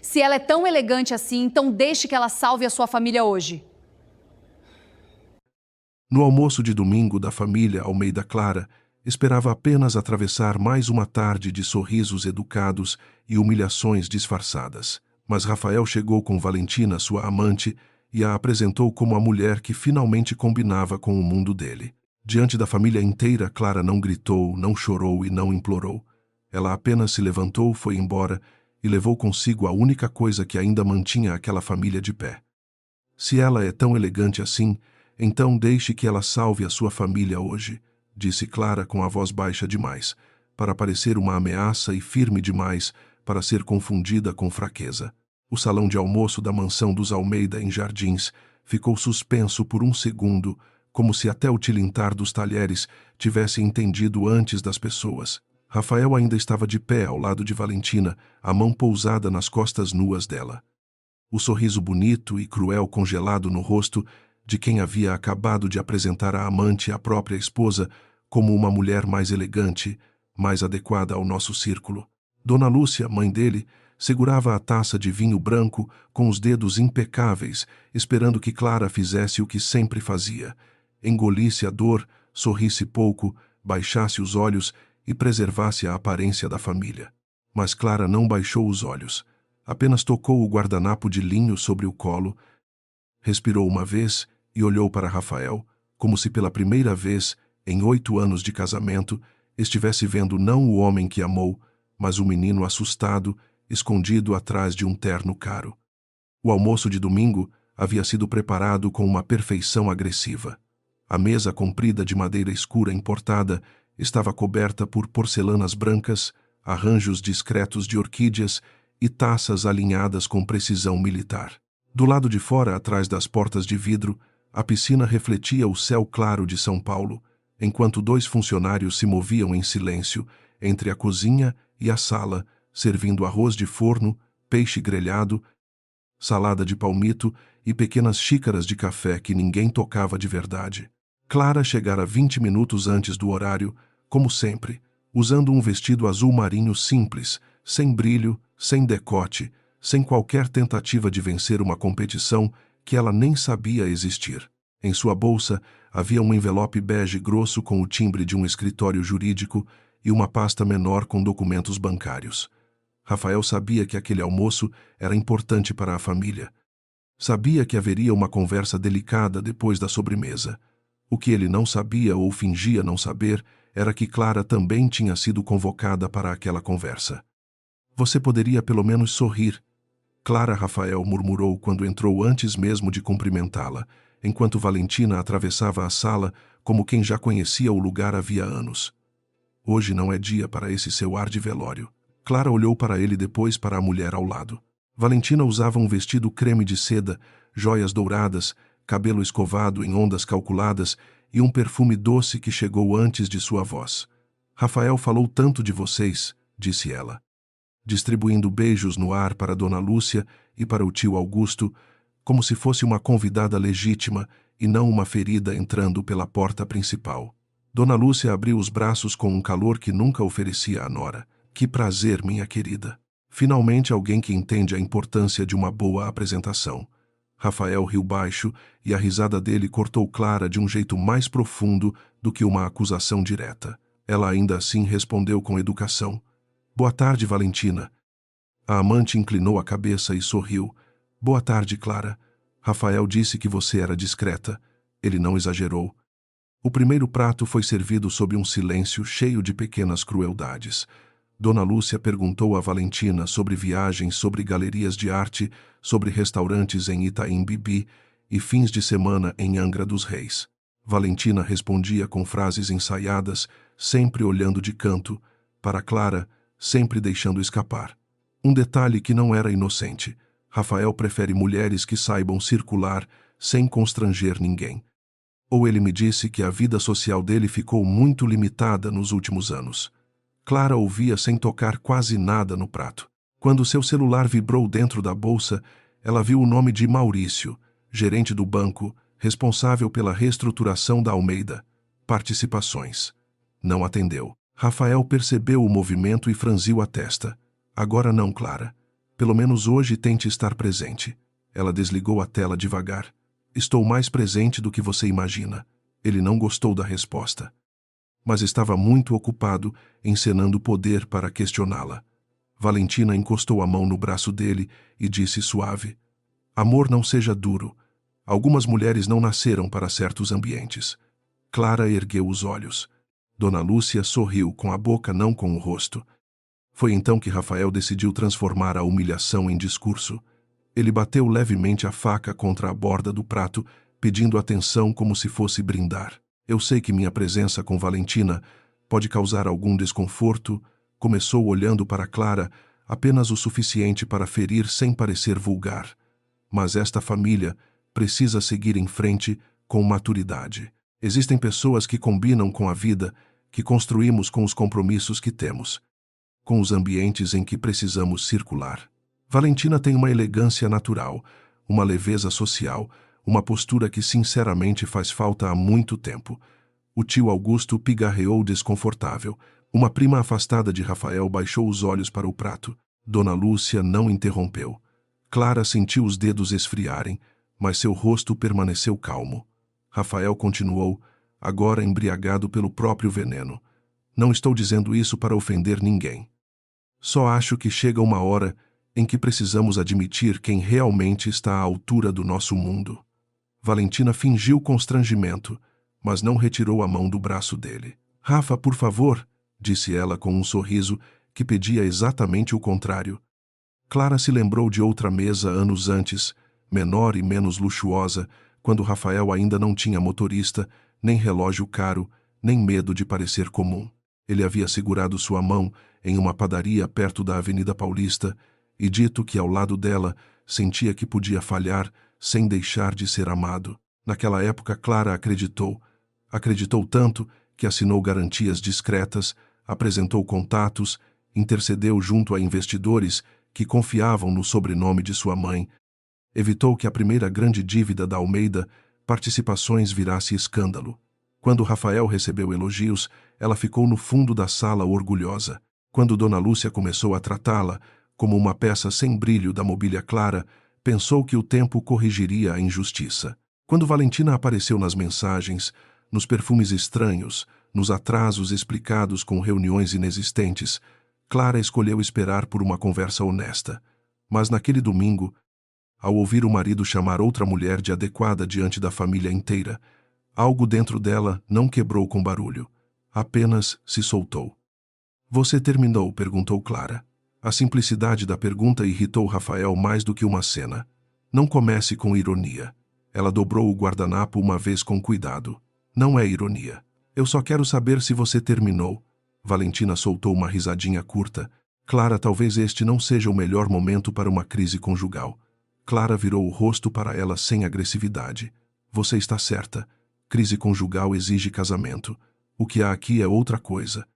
Se ela é tão elegante assim, então deixe que ela salve a sua família hoje. No almoço de domingo da família Almeida Clara, esperava apenas atravessar mais uma tarde de sorrisos educados e humilhações disfarçadas. Mas Rafael chegou com Valentina, sua amante, e a apresentou como a mulher que finalmente combinava com o mundo dele. Diante da família inteira, Clara não gritou, não chorou e não implorou. Ela apenas se levantou, foi embora e levou consigo a única coisa que ainda mantinha aquela família de pé. Se ela é tão elegante assim, então deixe que ela salve a sua família hoje, disse Clara com a voz baixa demais, para parecer uma ameaça e firme demais para ser confundida com fraqueza. O salão de almoço da mansão dos Almeida em Jardins ficou suspenso por um segundo, como se até o tilintar dos talheres tivesse entendido antes das pessoas. Rafael ainda estava de pé ao lado de Valentina, a mão pousada nas costas nuas dela. O sorriso bonito e cruel congelado no rosto de quem havia acabado de apresentar a amante à própria esposa como uma mulher mais elegante, mais adequada ao nosso círculo. Dona Lúcia, mãe dele, segurava a taça de vinho branco com os dedos impecáveis, esperando que Clara fizesse o que sempre fazia. Engolisse a dor, sorrisse pouco, baixasse os olhos e preservasse a aparência da família. Mas Clara não baixou os olhos. Apenas tocou o guardanapo de linho sobre o colo, respirou uma vez e olhou para Rafael, como se pela primeira vez, em 8 anos de casamento, estivesse vendo não o homem que amou, mas o menino assustado, escondido atrás de um terno caro. O almoço de domingo havia sido preparado com uma perfeição agressiva. A mesa comprida de madeira escura importada estava coberta por porcelanas brancas, arranjos discretos de orquídeas e taças alinhadas com precisão militar. Do lado de fora, atrás das portas de vidro, a piscina refletia o céu claro de São Paulo, enquanto 2 funcionários se moviam em silêncio entre a cozinha e a sala, servindo arroz de forno, peixe grelhado, salada de palmito e pequenas xícaras de café que ninguém tocava de verdade. Clara chegara 20 minutos antes do horário, como sempre, usando um vestido azul marinho simples, sem brilho, sem decote, sem qualquer tentativa de vencer uma competição que ela nem sabia existir. Em sua bolsa havia um envelope bege grosso com o timbre de um escritório jurídico e uma pasta menor com documentos bancários. Rafael sabia que aquele almoço era importante para a família. Sabia que haveria uma conversa delicada depois da sobremesa. O que ele não sabia ou fingia não saber era que Clara também tinha sido convocada para aquela conversa. Você poderia pelo menos sorrir, Clara Rafael murmurou quando entrou antes mesmo de cumprimentá-la, enquanto Valentina atravessava a sala como quem já conhecia o lugar havia anos. Hoje não é dia para esse seu ar de velório. Clara olhou para ele, depois para a mulher ao lado. Valentina usava um vestido creme de seda, joias douradas, cabelo escovado em ondas calculadas e um perfume doce que chegou antes de sua voz. Rafael falou tanto de vocês, disse ela, distribuindo beijos no ar para Dona Lúcia e para o tio Augusto, como se fosse uma convidada legítima e não uma ferida entrando pela porta principal. Dona Lúcia abriu os braços com um calor que nunca oferecia à nora. Que prazer, minha querida. Finalmente alguém que entende a importância de uma boa apresentação. Rafael riu baixo e a risada dele cortou Clara de um jeito mais profundo do que uma acusação direta. Ela ainda assim respondeu com educação. Boa tarde, Valentina. A amante inclinou a cabeça e sorriu. Boa tarde, Clara. Rafael disse que você era discreta. Ele não exagerou. O primeiro prato foi servido sob um silêncio cheio de pequenas crueldades. Dona Lúcia perguntou a Valentina sobre viagens, sobre galerias de arte, sobre restaurantes em Itaim Bibi e fins de semana em Angra dos Reis. Valentina respondia com frases ensaiadas, sempre olhando de canto, para Clara, sempre deixando escapar. Um detalhe que não era inocente. Rafael prefere mulheres que saibam circular sem constranger ninguém. Ou ele me disse que a vida social dele ficou muito limitada nos últimos anos. Clara ouvia sem tocar quase nada no prato. Quando seu celular vibrou dentro da bolsa, ela viu o nome de Maurício, gerente do banco, responsável pela reestruturação da Almeida. Participações. Não atendeu. Rafael percebeu o movimento e franziu a testa. Agora não, Clara. Pelo menos hoje tente estar presente. Ela desligou a tela devagar. Estou mais presente do que você imagina. Ele não gostou da resposta, mas estava muito ocupado encenando poder para questioná-la. Valentina encostou a mão no braço dele e disse suave: Amor, não seja duro. Algumas mulheres não nasceram para certos ambientes. Clara ergueu os olhos. Dona Lúcia sorriu com a boca, não com o rosto. Foi então que Rafael decidiu transformar a humilhação em discurso. Ele bateu levemente a faca contra a borda do prato, pedindo atenção como se fosse brindar. Eu sei que minha presença com Valentina pode causar algum desconforto. Começou olhando para Clara, apenas o suficiente para ferir sem parecer vulgar. Mas esta família precisa seguir em frente com maturidade. Existem pessoas que combinam com a vida, que construímos com os compromissos que temos, com os ambientes em que precisamos circular. Valentina tem uma elegância natural, uma leveza social, uma postura que sinceramente faz falta há muito tempo. O tio Augusto pigarreou desconfortável. Uma prima afastada de Rafael baixou os olhos para o prato. Dona Lúcia não interrompeu. Clara sentiu os dedos esfriarem, mas seu rosto permaneceu calmo. Rafael continuou, agora embriagado pelo próprio veneno. Não estou dizendo isso para ofender ninguém. Só acho que chega uma hora em que precisamos admitir quem realmente está à altura do nosso mundo. Valentina fingiu constrangimento, mas não retirou a mão do braço dele. Rafa, por favor, disse ela com um sorriso que pedia exatamente o contrário. Clara se lembrou de outra mesa anos antes, menor e menos luxuosa, quando Rafael ainda não tinha motorista, nem relógio caro, nem medo de parecer comum. Ele havia segurado sua mão em uma padaria perto da Avenida Paulista e dito que ao lado dela sentia que podia falhar sem deixar de ser amado. Naquela época, Clara acreditou. Acreditou tanto que assinou garantias discretas, apresentou contatos, intercedeu junto a investidores que confiavam no sobrenome de sua mãe. Evitou que a primeira grande dívida da Almeida, Participações, virasse escândalo. Quando Rafael recebeu elogios, ela ficou no fundo da sala orgulhosa. Quando Dona Lúcia começou a tratá-la como uma peça sem brilho da mobília clara, pensou que o tempo corrigiria a injustiça. Quando Valentina apareceu nas mensagens, nos perfumes estranhos, nos atrasos explicados com reuniões inexistentes, Clara escolheu esperar por uma conversa honesta. Mas naquele domingo, ao ouvir o marido chamar outra mulher de adequada diante da família inteira, algo dentro dela não quebrou com barulho, apenas se soltou. Você terminou? Perguntou Clara. A simplicidade da pergunta irritou Rafael mais do que uma cena. Não comece com ironia. Ela dobrou o guardanapo uma vez com cuidado. Não é ironia. Eu só quero saber se você terminou. Valentina soltou uma risadinha curta. Clara, talvez este não seja o melhor momento para uma crise conjugal. Clara virou o rosto para ela sem agressividade. Você está certa. Crise conjugal exige casamento. O que há aqui é outra coisa.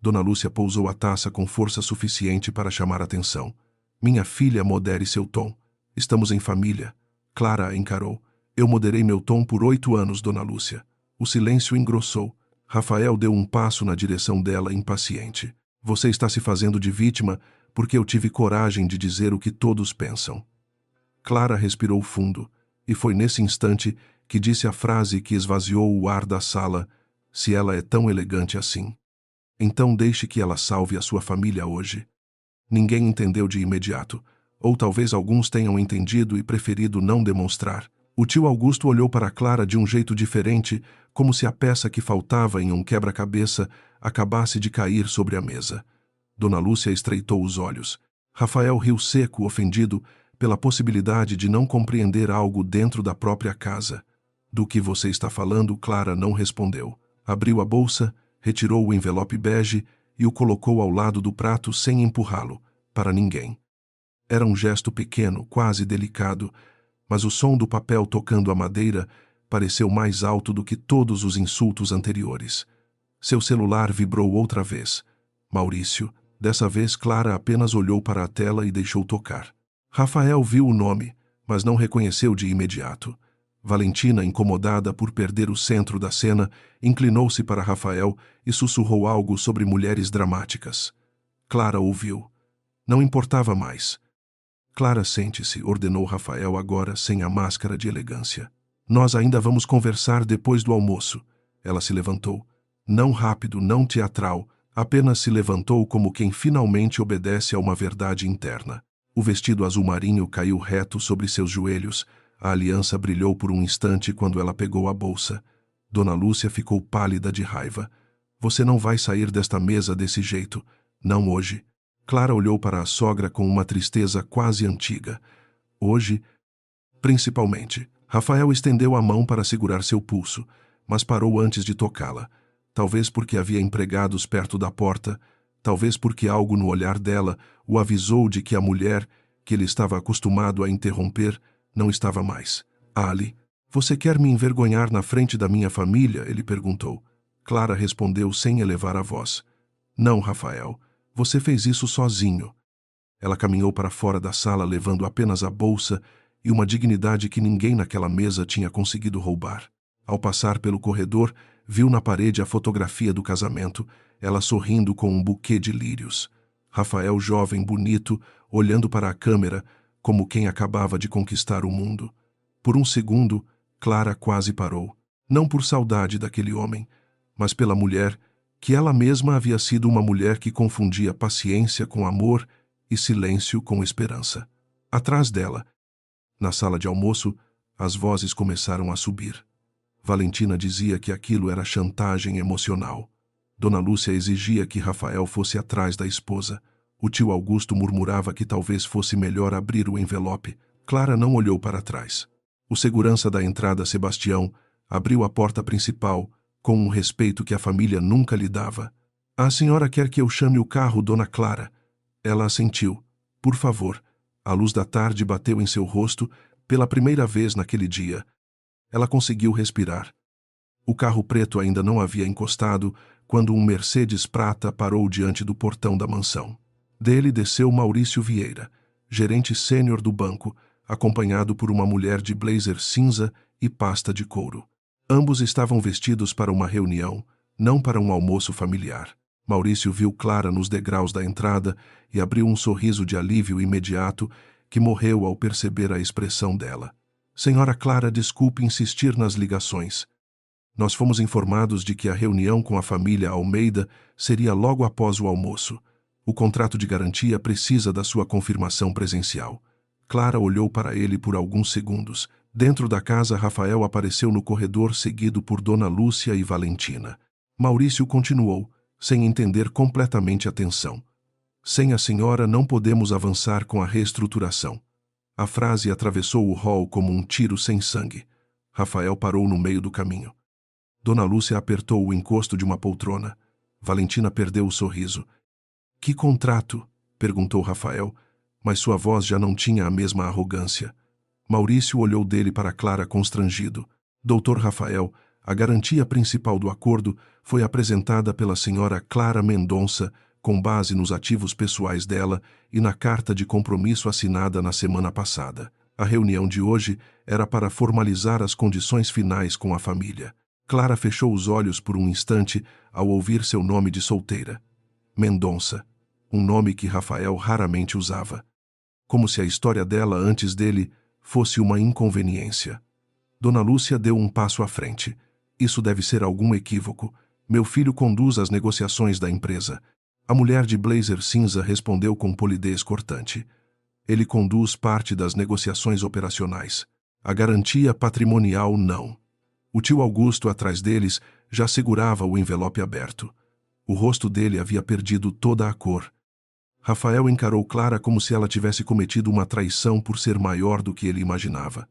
Dona Lúcia pousou a taça com força suficiente para chamar atenção. Minha filha, modere seu tom. Estamos em família. Clara a encarou. Eu moderei meu tom por 8 anos, Dona Lúcia. O silêncio engrossou. Rafael deu um passo na direção dela, impaciente. Você está se fazendo de vítima porque eu tive coragem de dizer o que todos pensam. Clara respirou fundo, e foi nesse instante que disse a frase que esvaziou o ar da sala: se ela é tão elegante assim, então deixe que ela salve a sua família hoje. Ninguém entendeu de imediato, ou talvez alguns tenham entendido e preferido não demonstrar. O tio Augusto olhou para Clara de um jeito diferente, como se a peça que faltava em um quebra-cabeça acabasse de cair sobre a mesa. Dona Lúcia estreitou os olhos. Rafael riu seco, ofendido pela possibilidade de não compreender algo dentro da própria casa. Do que você está falando? Clara não respondeu. Abriu a bolsa, retirou o envelope bege e o colocou ao lado do prato sem empurrá-lo, para ninguém. Era um gesto pequeno, quase delicado, mas o som do papel tocando a madeira pareceu mais alto do que todos os insultos anteriores. Seu celular vibrou outra vez. Maurício. Dessa vez Clara apenas olhou para a tela e deixou tocar. Rafael viu o nome, mas não reconheceu de imediato. Valentina, incomodada por perder o centro da cena, inclinou-se para Rafael e sussurrou algo sobre mulheres dramáticas. Clara ouviu. Não importava mais. Clara, sente-se, ordenou Rafael agora sem a máscara de elegância. Nós ainda vamos conversar depois do almoço. Ela se levantou. Não rápido, não teatral, apenas se levantou como quem finalmente obedece a uma verdade interna. O vestido azul marinho caiu reto sobre seus joelhos. A aliança brilhou por um instante quando ela pegou a bolsa. Dona Lúcia ficou pálida de raiva. Você não vai sair desta mesa desse jeito. Não hoje. Clara olhou para a sogra com uma tristeza quase antiga. Hoje, principalmente. Rafael estendeu a mão para segurar seu pulso, mas parou antes de tocá-la. Talvez porque havia empregados perto da porta, talvez porque algo no olhar dela o avisou de que a mulher, que ele estava acostumado a interromper, não estava mais. Ali, você quer me envergonhar na frente da minha família? Ele perguntou. Clara respondeu sem elevar a voz. Não, Rafael, você fez isso sozinho. Ela caminhou para fora da sala levando apenas a bolsa e uma dignidade que ninguém naquela mesa tinha conseguido roubar. Ao passar pelo corredor, viu na parede a fotografia do casamento, ela sorrindo com um buquê de lírios. Rafael, jovem, bonito, olhando para a câmera, como quem acabava de conquistar o mundo. Por um segundo, Clara quase parou. Não por saudade daquele homem, mas pela mulher, que ela mesma havia sido uma mulher que confundia paciência com amor e silêncio com esperança. Atrás dela, na sala de almoço, as vozes começaram a subir. Valentina dizia que aquilo era chantagem emocional. Dona Lúcia exigia que Rafael fosse atrás da esposa. O tio Augusto murmurava que talvez fosse melhor abrir o envelope. Clara não olhou para trás. O segurança da entrada, Sebastião, abriu a porta principal, com um respeito que a família nunca lhe dava. A senhora quer que eu chame o carro, dona Clara? Ela assentiu. Por favor. A luz da tarde bateu em seu rosto pela primeira vez naquele dia. Ela conseguiu respirar. O carro preto ainda não havia encostado quando um Mercedes prata parou diante do portão da mansão. Dele desceu Maurício Vieira, gerente sênior do banco, acompanhado por uma mulher de blazer cinza e pasta de couro. Ambos estavam vestidos para uma reunião, não para um almoço familiar. Maurício viu Clara nos degraus da entrada e abriu um sorriso de alívio imediato que morreu ao perceber a expressão dela. Senhora Clara, desculpe insistir nas ligações. Nós fomos informados de que a reunião com a família Almeida seria logo após o almoço. O contrato de garantia precisa da sua confirmação presencial. Clara olhou para ele por alguns segundos. Dentro da casa, Rafael apareceu no corredor seguido por Dona Lúcia e Valentina. Maurício continuou, sem entender completamente a tensão. Sem a senhora não podemos avançar com a reestruturação. A frase atravessou o hall como um tiro sem sangue. Rafael parou no meio do caminho. Dona Lúcia apertou o encosto de uma poltrona. Valentina perdeu o sorriso. Que contrato? Perguntou Rafael, mas sua voz já não tinha a mesma arrogância. Maurício olhou dele para Clara constrangido. Doutor Rafael, a garantia principal do acordo foi apresentada pela senhora Clara Mendonça, com base nos ativos pessoais dela e na carta de compromisso assinada na semana passada. A reunião de hoje era para formalizar as condições finais com a família. Clara fechou os olhos por um instante ao ouvir seu nome de solteira. Mendonça, um nome que Rafael raramente usava. Como se a história dela antes dele fosse uma inconveniência. Dona Lúcia deu um passo à frente. Isso deve ser algum equívoco. Meu filho conduz as negociações da empresa. A mulher de blazer cinza respondeu com polidez cortante. Ele conduz parte das negociações operacionais. A garantia patrimonial não. O tio Augusto, atrás deles, já segurava o envelope aberto. O rosto dele havia perdido toda a cor. Rafael encarou Clara como se ela tivesse cometido uma traição por ser maior do que ele imaginava.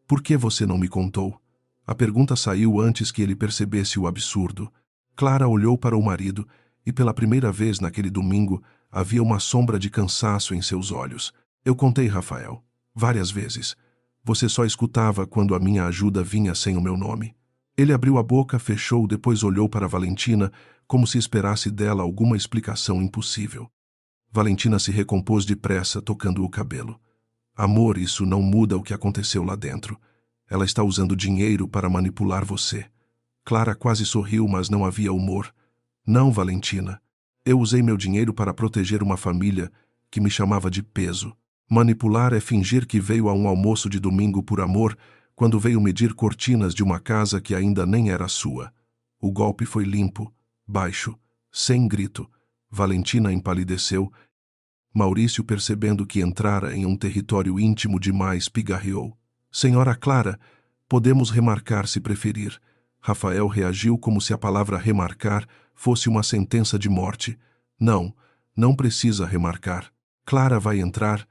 Por que você não me contou? A pergunta saiu antes que ele percebesse o absurdo. Clara olhou para o marido e, pela primeira vez naquele domingo, havia uma sombra de cansaço em seus olhos. Eu contei, Rafael. Várias vezes. Você só escutava quando a minha ajuda vinha sem o meu nome. Ele abriu a boca, fechou, depois olhou para Valentina, como se esperasse dela alguma explicação impossível. Valentina se recompôs depressa, tocando o cabelo. Amor, isso não muda o que aconteceu lá dentro. Ela está usando dinheiro para manipular você. Clara quase sorriu, mas não havia humor. Não, Valentina. Eu usei meu dinheiro para proteger uma família que me chamava de peso. Manipular é fingir que veio a um almoço de domingo por amor, quando veio medir cortinas de uma casa que ainda nem era sua. O golpe foi limpo, baixo, sem grito. Valentina empalideceu. Maurício, percebendo que entrara em um território íntimo demais, pigarreou. Senhora Clara, podemos remarcar se preferir. Rafael reagiu como se a palavra remarcar fosse uma sentença de morte. Não, não precisa remarcar. Clara vai entrar.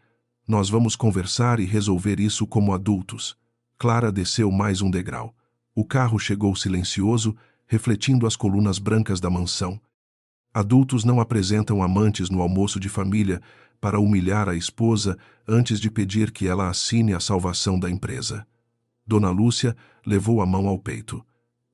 Nós vamos conversar e resolver isso como adultos. Clara desceu mais um degrau. O carro chegou silencioso, refletindo as colunas brancas da mansão. Adultos não apresentam amantes no almoço de família para humilhar a esposa antes de pedir que ela assine a salvação da empresa. Dona Lúcia levou a mão ao peito.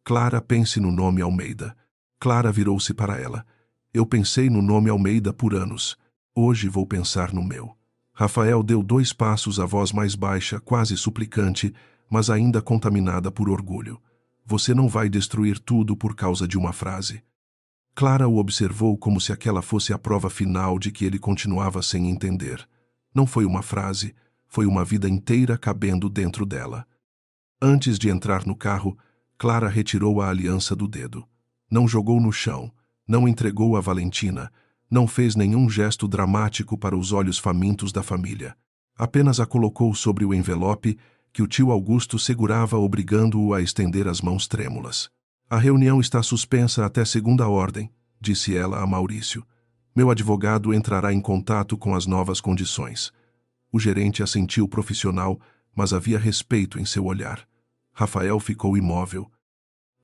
Clara, pense no nome Almeida. Clara virou-se para ela. Eu pensei no nome Almeida por anos. Hoje vou pensar no meu. Rafael deu 2 passos, a voz mais baixa, quase suplicante, mas ainda contaminada por orgulho. Você não vai destruir tudo por causa de uma frase. Clara o observou como se aquela fosse a prova final de que ele continuava sem entender. Não foi uma frase, foi uma vida inteira cabendo dentro dela. Antes de entrar no carro, Clara retirou a aliança do dedo. Não jogou no chão, não entregou a Valentina, não fez nenhum gesto dramático para os olhos famintos da família. Apenas a colocou sobre o envelope que o tio Augusto segurava, obrigando-o a estender as mãos trêmulas. A reunião está suspensa até segunda ordem, disse ela a Maurício. Meu advogado entrará em contato com as novas condições. O gerente assentiu profissional, mas havia respeito em seu olhar. Rafael ficou imóvel.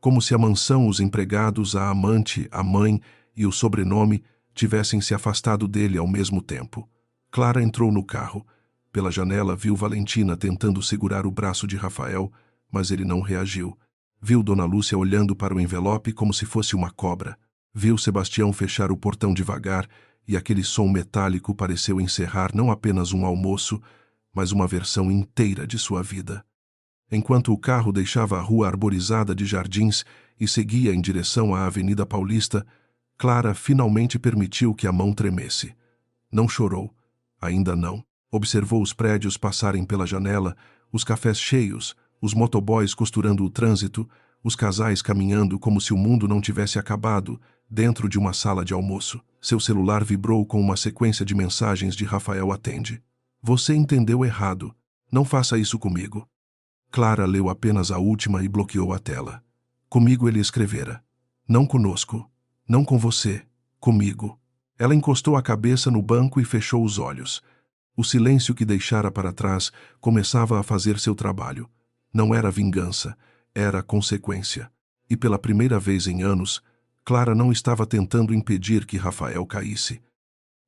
Como se a mansão, os empregados, a amante, a mãe e o sobrenome tivessem se afastado dele ao mesmo tempo. Clara entrou no carro. Pela janela viu Valentina tentando segurar o braço de Rafael, mas ele não reagiu. Viu Dona Lúcia olhando para o envelope como se fosse uma cobra. Viu Sebastião fechar o portão devagar e aquele som metálico pareceu encerrar não apenas um almoço, mas uma versão inteira de sua vida. Enquanto o carro deixava a rua arborizada de jardins e seguia em direção à Avenida Paulista, Clara finalmente permitiu que a mão tremesse. Não chorou. Ainda não. Observou os prédios passarem pela janela, os cafés cheios, os motoboys costurando o trânsito, os casais caminhando como se o mundo não tivesse acabado, dentro de uma sala de almoço. Seu celular vibrou com uma sequência de mensagens de Rafael. Atende. Você entendeu errado. Não faça isso comigo. Clara leu apenas a última e bloqueou a tela. Comigo ele escrevera. Não conosco. Não com você. Comigo. Ela encostou a cabeça no banco e fechou os olhos. O silêncio que deixara para trás começava a fazer seu trabalho. Não era vingança, era consequência. E pela primeira vez em anos, Clara não estava tentando impedir que Rafael caísse.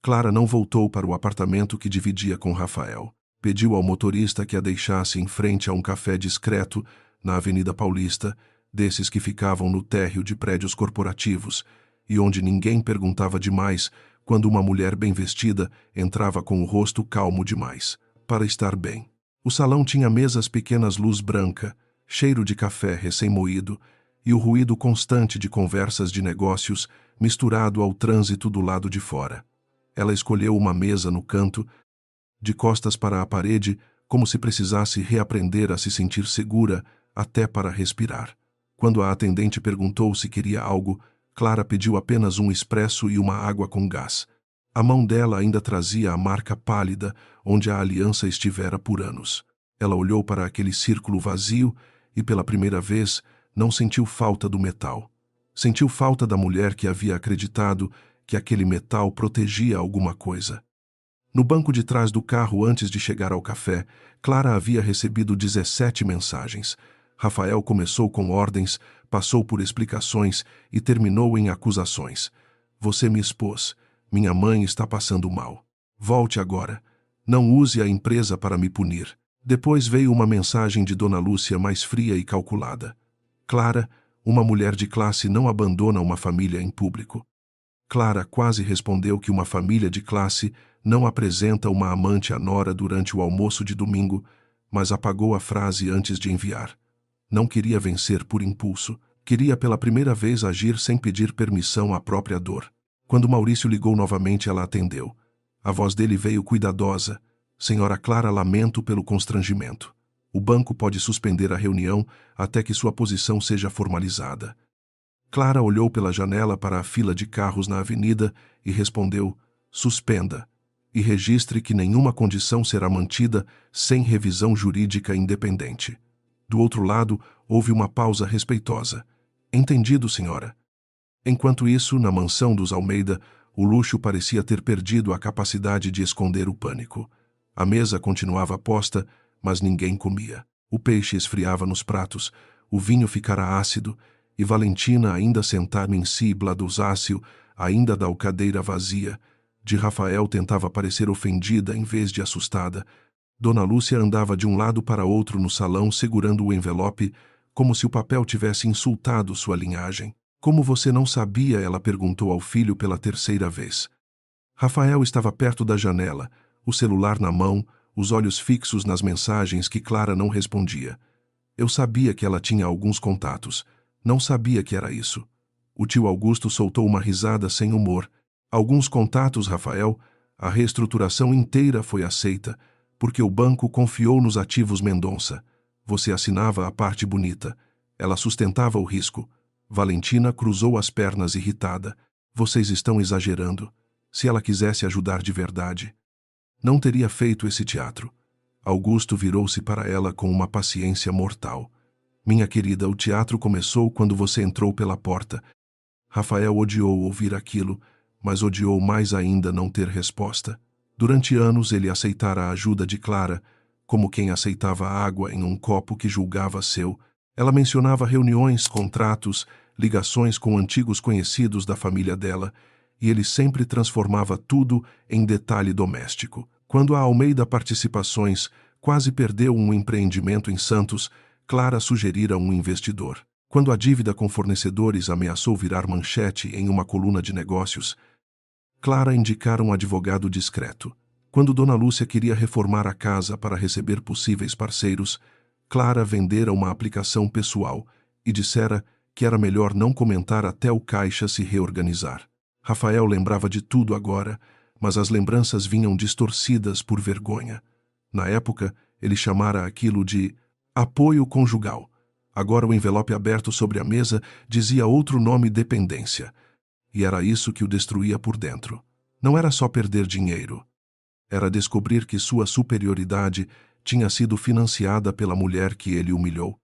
Clara não voltou para o apartamento que dividia com Rafael. Pediu ao motorista que a deixasse em frente a um café discreto na Avenida Paulista, desses que ficavam no térreo de prédios corporativos, e onde ninguém perguntava demais quando uma mulher bem vestida entrava com o rosto calmo demais, para estar bem. O salão tinha mesas pequenas, luz branca, cheiro de café recém-moído e o ruído constante de conversas de negócios misturado ao trânsito do lado de fora. Ela escolheu uma mesa no canto, de costas para a parede, como se precisasse reaprender a se sentir segura até para respirar. Quando a atendente perguntou se queria algo, Clara pediu apenas um expresso e uma água com gás. A mão dela ainda trazia a marca pálida onde a aliança estivera por anos. Ela olhou para aquele círculo vazio e, pela primeira vez, não sentiu falta do metal. Sentiu falta da mulher que havia acreditado que aquele metal protegia alguma coisa. No banco de trás do carro, antes de chegar ao café, Clara havia recebido 17 mensagens. Rafael começou com ordens, passou por explicações e terminou em acusações. Você me expôs. Minha mãe está passando mal. Volte agora. Não use a empresa para me punir. Depois veio uma mensagem de Dona Lúcia mais fria e calculada. Clara, uma mulher de classe não abandona uma família em público. Clara quase respondeu que uma família de classe não apresenta uma amante à nora durante o almoço de domingo, mas apagou a frase antes de enviar. Não queria vencer por impulso. Queria pela primeira vez agir sem pedir permissão à própria dor. Quando Maurício ligou novamente, ela atendeu. A voz dele veio cuidadosa. Senhora Clara, lamento pelo constrangimento. O banco pode suspender a reunião até que sua posição seja formalizada. Clara olhou pela janela para a fila de carros na avenida e respondeu: suspenda, e registre que nenhuma condição será mantida sem revisão jurídica independente. Do outro lado, houve uma pausa respeitosa. Entendido, senhora. Enquanto isso, na mansão dos Almeida, o luxo parecia ter perdido a capacidade de esconder o pânico. A mesa continuava posta, mas ninguém comia. O peixe esfriava nos pratos, o vinho ficara ácido, e Valentina, ainda sentada em si, bladusácil, ainda da cadeira vazia, de Rafael tentava parecer ofendida em vez de assustada. Dona Lúcia andava de um lado para outro no salão segurando o envelope, como se o papel tivesse insultado sua linhagem. Como você não sabia? Ela perguntou ao filho pela terceira vez. Rafael estava perto da janela, o celular na mão, os olhos fixos nas mensagens que Clara não respondia. Eu sabia que ela tinha alguns contatos. Não sabia que era isso. O tio Augusto soltou uma risada sem humor. Alguns contatos, Rafael. A reestruturação inteira foi aceita, porque o banco confiou nos ativos Mendonça. Você assinava a parte bonita. Ela sustentava o risco. Valentina cruzou as pernas irritada. Vocês estão exagerando. Se ela quisesse ajudar de verdade, não teria feito esse teatro. Augusto virou-se para ela com uma paciência mortal. Minha querida, o teatro começou quando você entrou pela porta. Rafael odiou ouvir aquilo, mas odiou mais ainda não ter resposta. Durante anos ele aceitara a ajuda de Clara, como quem aceitava água em um copo que julgava seu. Ela mencionava reuniões, contratos, ligações com antigos conhecidos da família dela, e ele sempre transformava tudo em detalhe doméstico. Quando a Almeida Participações quase perdeu um empreendimento em Santos, Clara sugerira um investidor. Quando a dívida com fornecedores ameaçou virar manchete em uma coluna de negócios, Clara indicara um advogado discreto. Quando Dona Lúcia queria reformar a casa para receber possíveis parceiros, Clara vendera uma aplicação pessoal e dissera que era melhor não comentar até o caixa se reorganizar. Rafael lembrava de tudo agora, mas as lembranças vinham distorcidas por vergonha. Na época, ele chamara aquilo de apoio conjugal. Agora o envelope aberto sobre a mesa dizia outro nome: dependência. E era isso que o destruía por dentro. Não era só perder dinheiro. Era descobrir que sua superioridade tinha sido financiada pela mulher que ele humilhou.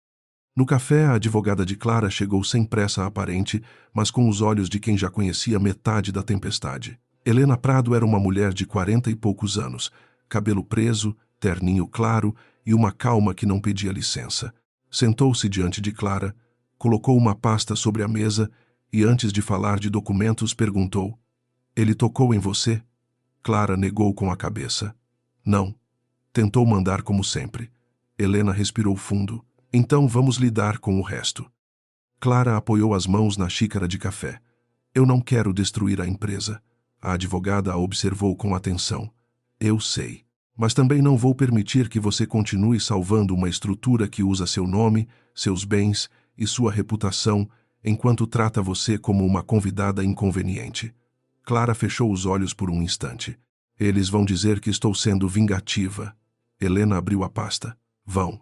No café, a advogada de Clara chegou sem pressa aparente, mas com os olhos de quem já conhecia metade da tempestade. Helena Prado era uma mulher de 40 e poucos anos, cabelo preso, terninho claro e uma calma que não pedia licença. Sentou-se diante de Clara, colocou uma pasta sobre a mesa e, antes de falar de documentos, perguntou: ele tocou em você? Clara negou com a cabeça. Não. Tentou mandar como sempre. Helena respirou fundo. Então vamos lidar com o resto. Clara apoiou as mãos na xícara de café. Eu não quero destruir a empresa. A advogada a observou com atenção. Eu sei. Mas também não vou permitir que você continue salvando uma estrutura que usa seu nome, seus bens e sua reputação, enquanto trata você como uma convidada inconveniente. Clara fechou os olhos por um instante. Eles vão dizer que estou sendo vingativa. Helena abriu a pasta. Vão.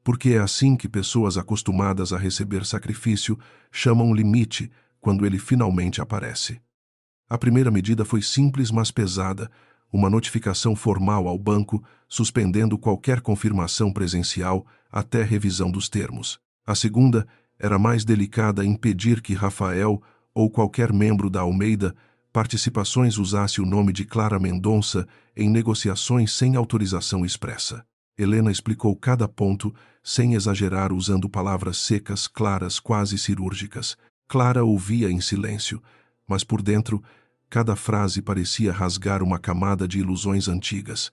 Porque é assim que pessoas acostumadas a receber sacrifício chamam limite quando ele finalmente aparece. A primeira medida foi simples, mas pesada, uma notificação formal ao banco, suspendendo qualquer confirmação presencial até revisão dos termos. A segunda era mais delicada, impedir que Rafael ou qualquer membro da Almeida Participações usasse o nome de Clara Mendonça em negociações sem autorização expressa. Helena explicou cada ponto, sem exagerar, usando palavras secas, claras, quase cirúrgicas. Clara ouvia em silêncio, mas por dentro, cada frase parecia rasgar uma camada de ilusões antigas.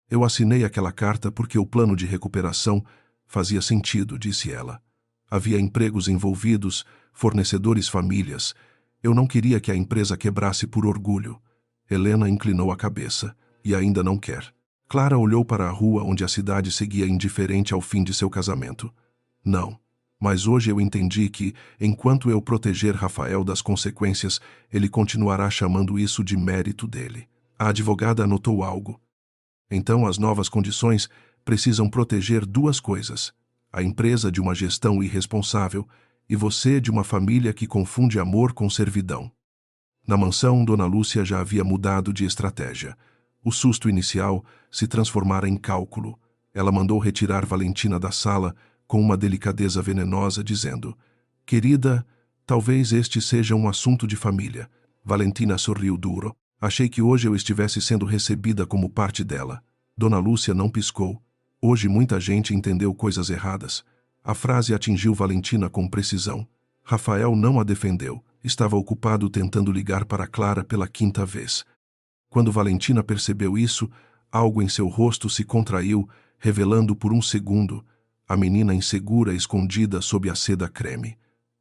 Eu assinei aquela carta porque o plano de recuperação fazia sentido, disse ela. Havia empregos envolvidos, fornecedores, famílias. Eu não queria que a empresa quebrasse por orgulho. Helena inclinou a cabeça. E ainda não quer. Clara olhou para a rua onde a cidade seguia indiferente ao fim de seu casamento. Não. Mas hoje eu entendi que, enquanto eu proteger Rafael das consequências, ele continuará chamando isso de mérito dele. A advogada anotou algo. Então, as novas condições precisam proteger duas coisas: a empresa de uma gestão irresponsável e você de uma família que confunde amor com servidão. Na mansão, Dona Lúcia já havia mudado de estratégia. O susto inicial se transformara em cálculo. Ela mandou retirar Valentina da sala com uma delicadeza venenosa, dizendo: "Querida, talvez este seja um assunto de família." Valentina sorriu duro. "Achei que hoje eu estivesse sendo recebida como parte dela." Dona Lúcia não piscou. Hoje muita gente entendeu coisas erradas. A frase atingiu Valentina com precisão. Rafael não a defendeu. Estava ocupado tentando ligar para Clara pela 5ª vez. Quando Valentina percebeu isso, algo em seu rosto se contraiu, revelando por um segundo a menina insegura escondida sob a seda creme.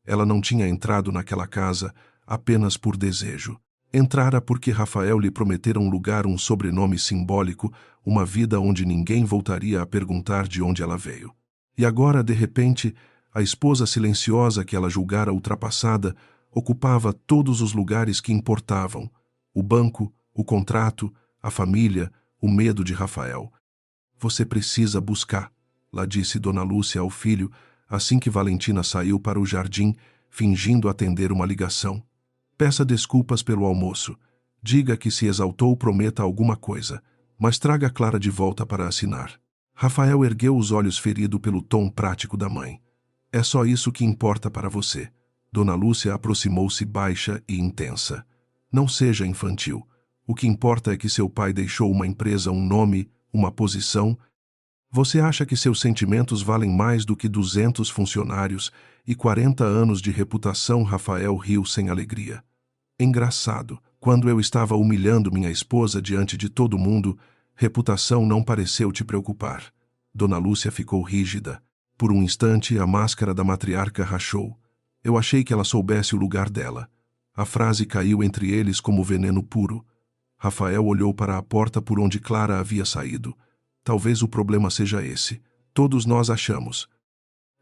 Ela não tinha entrado naquela casa apenas por desejo. Entrara porque Rafael lhe prometera um lugar, um sobrenome simbólico, uma vida onde ninguém voltaria a perguntar de onde ela veio. E agora, de repente, a esposa silenciosa que ela julgara ultrapassada ocupava todos os lugares que importavam: o banco, o contrato, a família, o medo de Rafael. "Você precisa buscar", lá disse Dona Lúcia ao filho, assim que Valentina saiu para o jardim, fingindo atender uma ligação. "Peça desculpas pelo almoço. Diga que se exaltou, prometa alguma coisa, mas traga Clara de volta para assinar." Rafael ergueu os olhos, ferido pelo tom prático da mãe. "É só isso que importa para você." Dona Lúcia aproximou-se baixa e intensa. "Não seja infantil. O que importa é que seu pai deixou uma empresa, um nome, uma posição. Você acha que seus sentimentos valem mais do que 200 funcionários e 40 anos de reputação?" Rafael riu sem alegria. "Engraçado. Quando eu estava humilhando minha esposa diante de todo mundo, reputação não pareceu te preocupar." Dona Lúcia ficou rígida. Por um instante, a máscara da matriarca rachou. Eu achei que ela soubesse o lugar dela. A frase caiu entre eles como veneno puro. Rafael olhou para a porta por onde Clara havia saído. Talvez o problema seja esse. Todos nós achamos.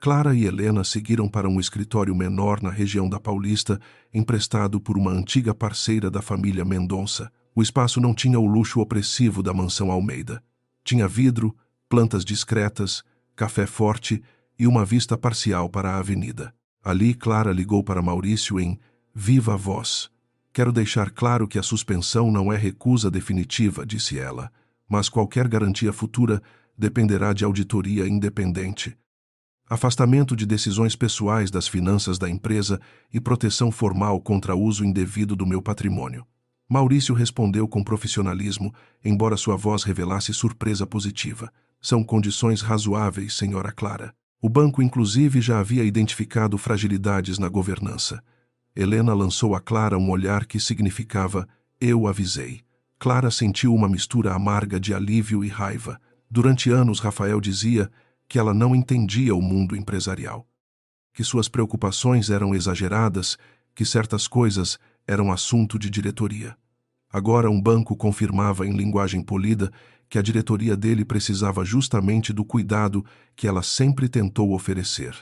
Clara e Helena seguiram para um escritório menor na região da Paulista, emprestado por uma antiga parceira da família Mendonça. O espaço não tinha o luxo opressivo da mansão Almeida. Tinha vidro, plantas discretas, café forte e uma vista parcial para a avenida. Ali, Clara ligou para Maurício em viva voz. "Quero deixar claro que a suspensão não é recusa definitiva", disse ela, "mas qualquer garantia futura dependerá de auditoria independente. Afastamento de decisões pessoais das finanças da empresa e proteção formal contra uso indevido do meu patrimônio." Maurício respondeu com profissionalismo, embora sua voz revelasse surpresa positiva. "São condições razoáveis, senhora Clara." O banco, inclusive, já havia identificado fragilidades na governança. Helena lançou a Clara um olhar que significava: "Eu avisei." Clara sentiu uma mistura amarga de alívio e raiva. Durante anos, Rafael dizia que ela não entendia o mundo empresarial, que suas preocupações eram exageradas, que certas coisas eram assunto de diretoria. Agora um banco confirmava em linguagem polida que a diretoria dele precisava justamente do cuidado que ela sempre tentou oferecer.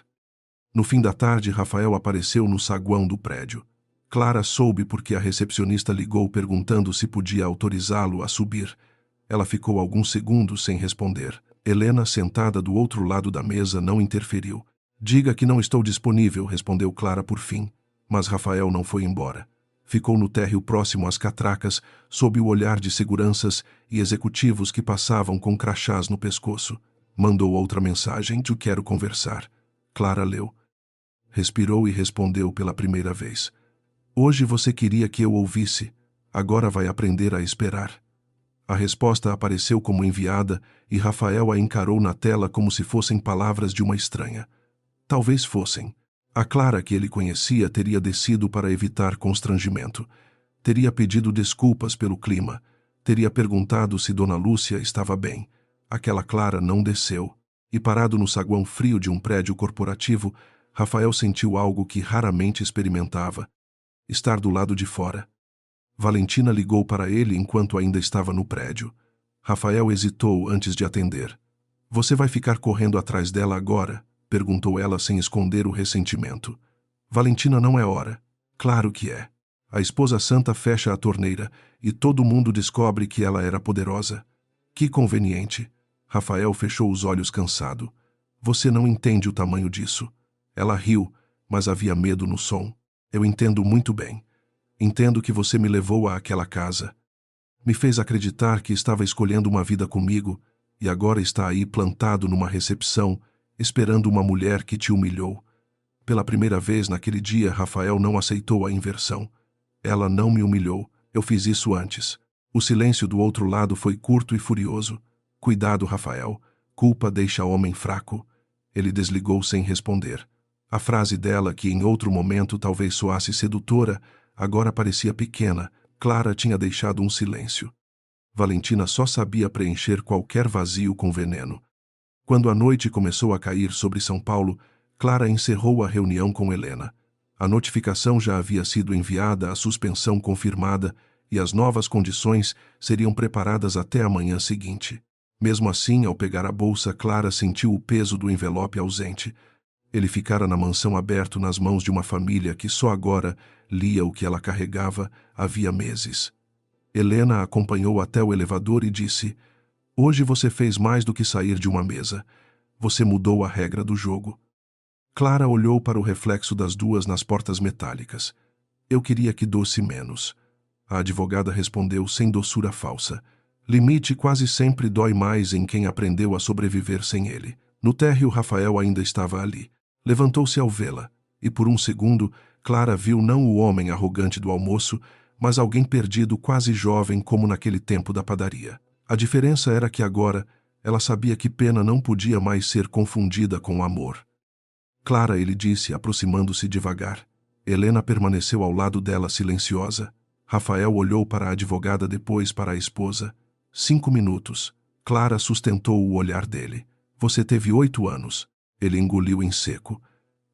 No fim da tarde, Rafael apareceu no saguão do prédio. Clara soube porque a recepcionista ligou perguntando se podia autorizá-lo a subir. Ela ficou alguns segundos sem responder. Helena, sentada do outro lado da mesa, não interferiu. "Diga que não estou disponível", respondeu Clara por fim. Mas Rafael não foi embora. Ficou no térreo próximo às catracas, sob o olhar de seguranças e executivos que passavam com crachás no pescoço. Mandou outra mensagem: "Eu quero conversar." Clara leu. Respirou e respondeu pela primeira vez: "Hoje você queria que eu ouvisse. Agora vai aprender a esperar." A resposta apareceu como enviada e Rafael a encarou na tela como se fossem palavras de uma estranha. Talvez fossem. A Clara que ele conhecia teria descido para evitar constrangimento. Teria pedido desculpas pelo clima. Teria perguntado se Dona Lúcia estava bem. Aquela Clara não desceu. E parado no saguão frio de um prédio corporativo, Rafael sentiu algo que raramente experimentava: estar do lado de fora. Valentina ligou para ele enquanto ainda estava no prédio. Rafael hesitou antes de atender. "Você vai ficar correndo atrás dela agora?" perguntou ela sem esconder o ressentimento. "Valentina, não é hora." "Claro que é. A esposa santa fecha a torneira e todo mundo descobre que ela era poderosa." Que conveniente. Rafael fechou os olhos cansado. Você não entende o tamanho disso. Ela riu, mas havia medo no som. Eu entendo muito bem. Entendo que você me levou àquela casa. Me fez acreditar que estava escolhendo uma vida comigo e agora está aí plantado numa recepção, esperando uma mulher que te humilhou. Pela primeira vez naquele dia, Rafael não aceitou a inversão. Ela não me humilhou. Eu fiz isso antes. O silêncio do outro lado foi curto e furioso. Cuidado, Rafael. Culpa deixa homem fraco. Ele desligou sem responder. A frase dela, que em outro momento talvez soasse sedutora, agora parecia pequena. Clara tinha deixado um silêncio. Valentina só sabia preencher qualquer vazio com veneno. Quando a noite começou a cair sobre São Paulo, Clara encerrou a reunião com Helena. A notificação já havia sido enviada, a suspensão confirmada e as novas condições seriam preparadas até a manhã seguinte. Mesmo assim, ao pegar a bolsa, Clara sentiu o peso do envelope ausente. Ele ficara na mansão aberto nas mãos de uma família que só agora lia o que ela carregava havia meses. Helena a acompanhou até o elevador e disse: "Hoje você fez mais do que sair de uma mesa. Você mudou a regra do jogo." Clara olhou para o reflexo das duas nas portas metálicas. "Eu queria que doce menos." A advogada respondeu sem doçura falsa. "Limite quase sempre dói mais em quem aprendeu a sobreviver sem ele." No térreo, Rafael ainda estava ali. Levantou-se ao vê-la, e por um segundo, Clara viu não o homem arrogante do almoço, mas alguém perdido, quase jovem, como naquele tempo da padaria. A diferença era que agora ela sabia que pena não podia mais ser confundida com amor. "Clara", ele disse, aproximando-se devagar. Helena permaneceu ao lado dela, silenciosa. Rafael olhou para a advogada, depois para a esposa. 5 minutos. Clara sustentou o olhar dele. "Você teve 8 anos. Ele engoliu em seco.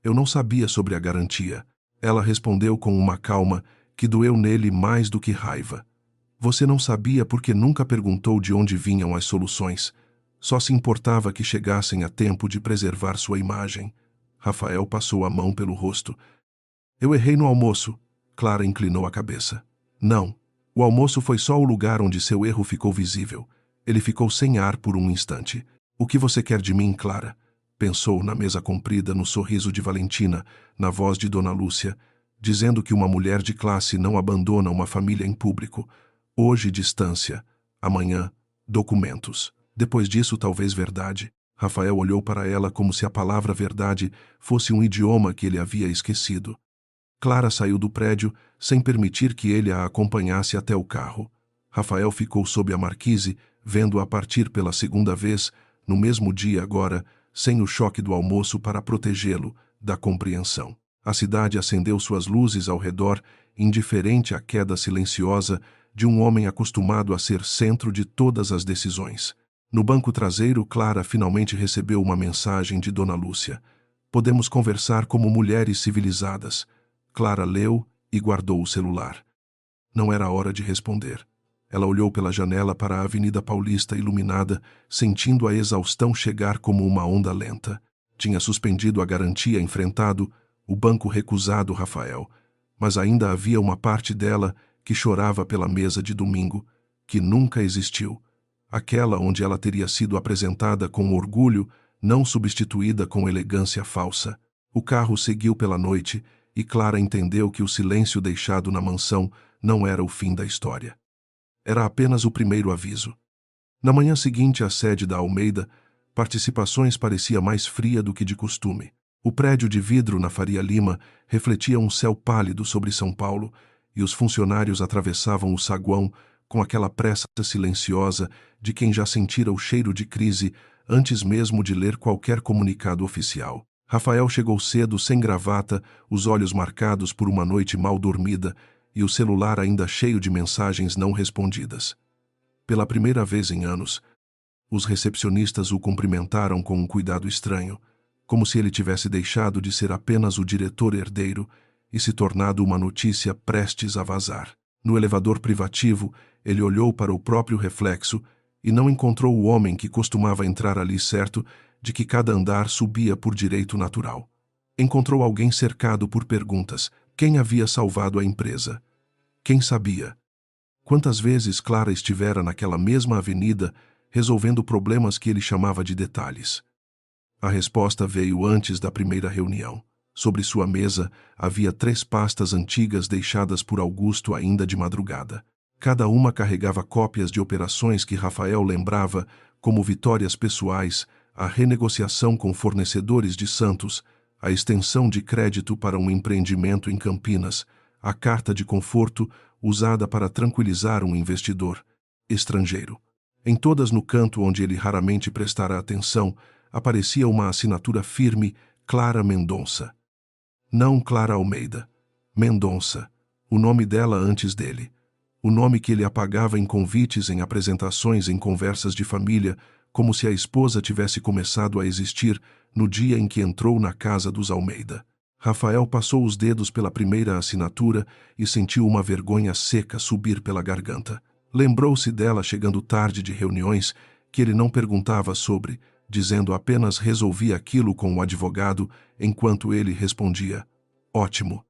"Eu não sabia sobre a garantia." Ela respondeu com uma calma que doeu nele mais do que raiva. "Você não sabia porque nunca perguntou de onde vinham as soluções. Só se importava que chegassem a tempo de preservar sua imagem." Rafael passou a mão pelo rosto. "Eu errei no almoço." Clara inclinou a cabeça. "Não. O almoço foi só o lugar onde seu erro ficou visível." Ele ficou sem ar por um instante. "O que você quer de mim, Clara?" Pensou na mesa comprida, no sorriso de Valentina, na voz de Dona Lúcia, dizendo que uma mulher de classe não abandona uma família em público. Hoje, distância. Amanhã, documentos. Depois disso, talvez verdade. Rafael olhou para ela como se a palavra verdade fosse um idioma que ele havia esquecido. Clara saiu do prédio sem permitir que ele a acompanhasse até o carro. Rafael ficou sob a marquise, vendo-a partir pela segunda vez, no mesmo dia agora, sem o choque do almoço para protegê-lo da compreensão. A cidade acendeu suas luzes ao redor, indiferente à queda silenciosa de um homem acostumado a ser centro de todas as decisões. No banco traseiro, Clara finalmente recebeu uma mensagem de Dona Lúcia. "Podemos conversar como mulheres civilizadas." Clara leu e guardou o celular. Não era hora de responder. Ela olhou pela janela para a Avenida Paulista iluminada, sentindo a exaustão chegar como uma onda lenta. Tinha suspendido a garantia, enfrentado o banco recusado Rafael, mas ainda havia uma parte dela que chorava pela mesa de domingo, que nunca existiu. Aquela onde ela teria sido apresentada com orgulho, não substituída com elegância falsa. O carro seguiu pela noite e Clara entendeu que o silêncio deixado na mansão não era o fim da história. Era apenas o primeiro aviso. Na manhã seguinte, à sede da Almeida, Participações parecia mais fria do que de costume. O prédio de vidro na Faria Lima refletia um céu pálido sobre São Paulo e os funcionários atravessavam o saguão com aquela pressa silenciosa de quem já sentira o cheiro de crise antes mesmo de ler qualquer comunicado oficial. Rafael chegou cedo, sem gravata, os olhos marcados por uma noite mal dormida e o celular ainda cheio de mensagens não respondidas. Pela primeira vez em anos, os recepcionistas o cumprimentaram com um cuidado estranho, como se ele tivesse deixado de ser apenas o diretor herdeiro e se tornado uma notícia prestes a vazar. No elevador privativo, ele olhou para o próprio reflexo e não encontrou o homem que costumava entrar ali, certo de que cada andar subia por direito natural. Encontrou alguém cercado por perguntas. Quem havia salvado a empresa? Quem sabia? Quantas vezes Clara estivera naquela mesma avenida, resolvendo problemas que ele chamava de detalhes. A resposta veio antes da primeira reunião. Sobre sua mesa havia 3 pastas antigas deixadas por Augusto ainda de madrugada. Cada uma carregava cópias de operações que Rafael lembrava como vitórias pessoais, a renegociação com fornecedores de Santos, a extensão de crédito para um empreendimento em Campinas, a carta de conforto usada para tranquilizar um investidor estrangeiro. Em todas, no canto onde ele raramente prestara atenção, aparecia uma assinatura firme, Clara Mendonça. Não Clara Almeida. Mendonça. O nome dela antes dele. O nome que ele apagava em convites, em apresentações, em conversas de família, como se a esposa tivesse começado a existir no dia em que entrou na casa dos Almeida. Rafael passou os dedos pela primeira assinatura e sentiu uma vergonha seca subir pela garganta. Lembrou-se dela chegando tarde de reuniões que ele não perguntava sobre, dizendo apenas resolvia aquilo com o advogado, enquanto ele respondia: ótimo.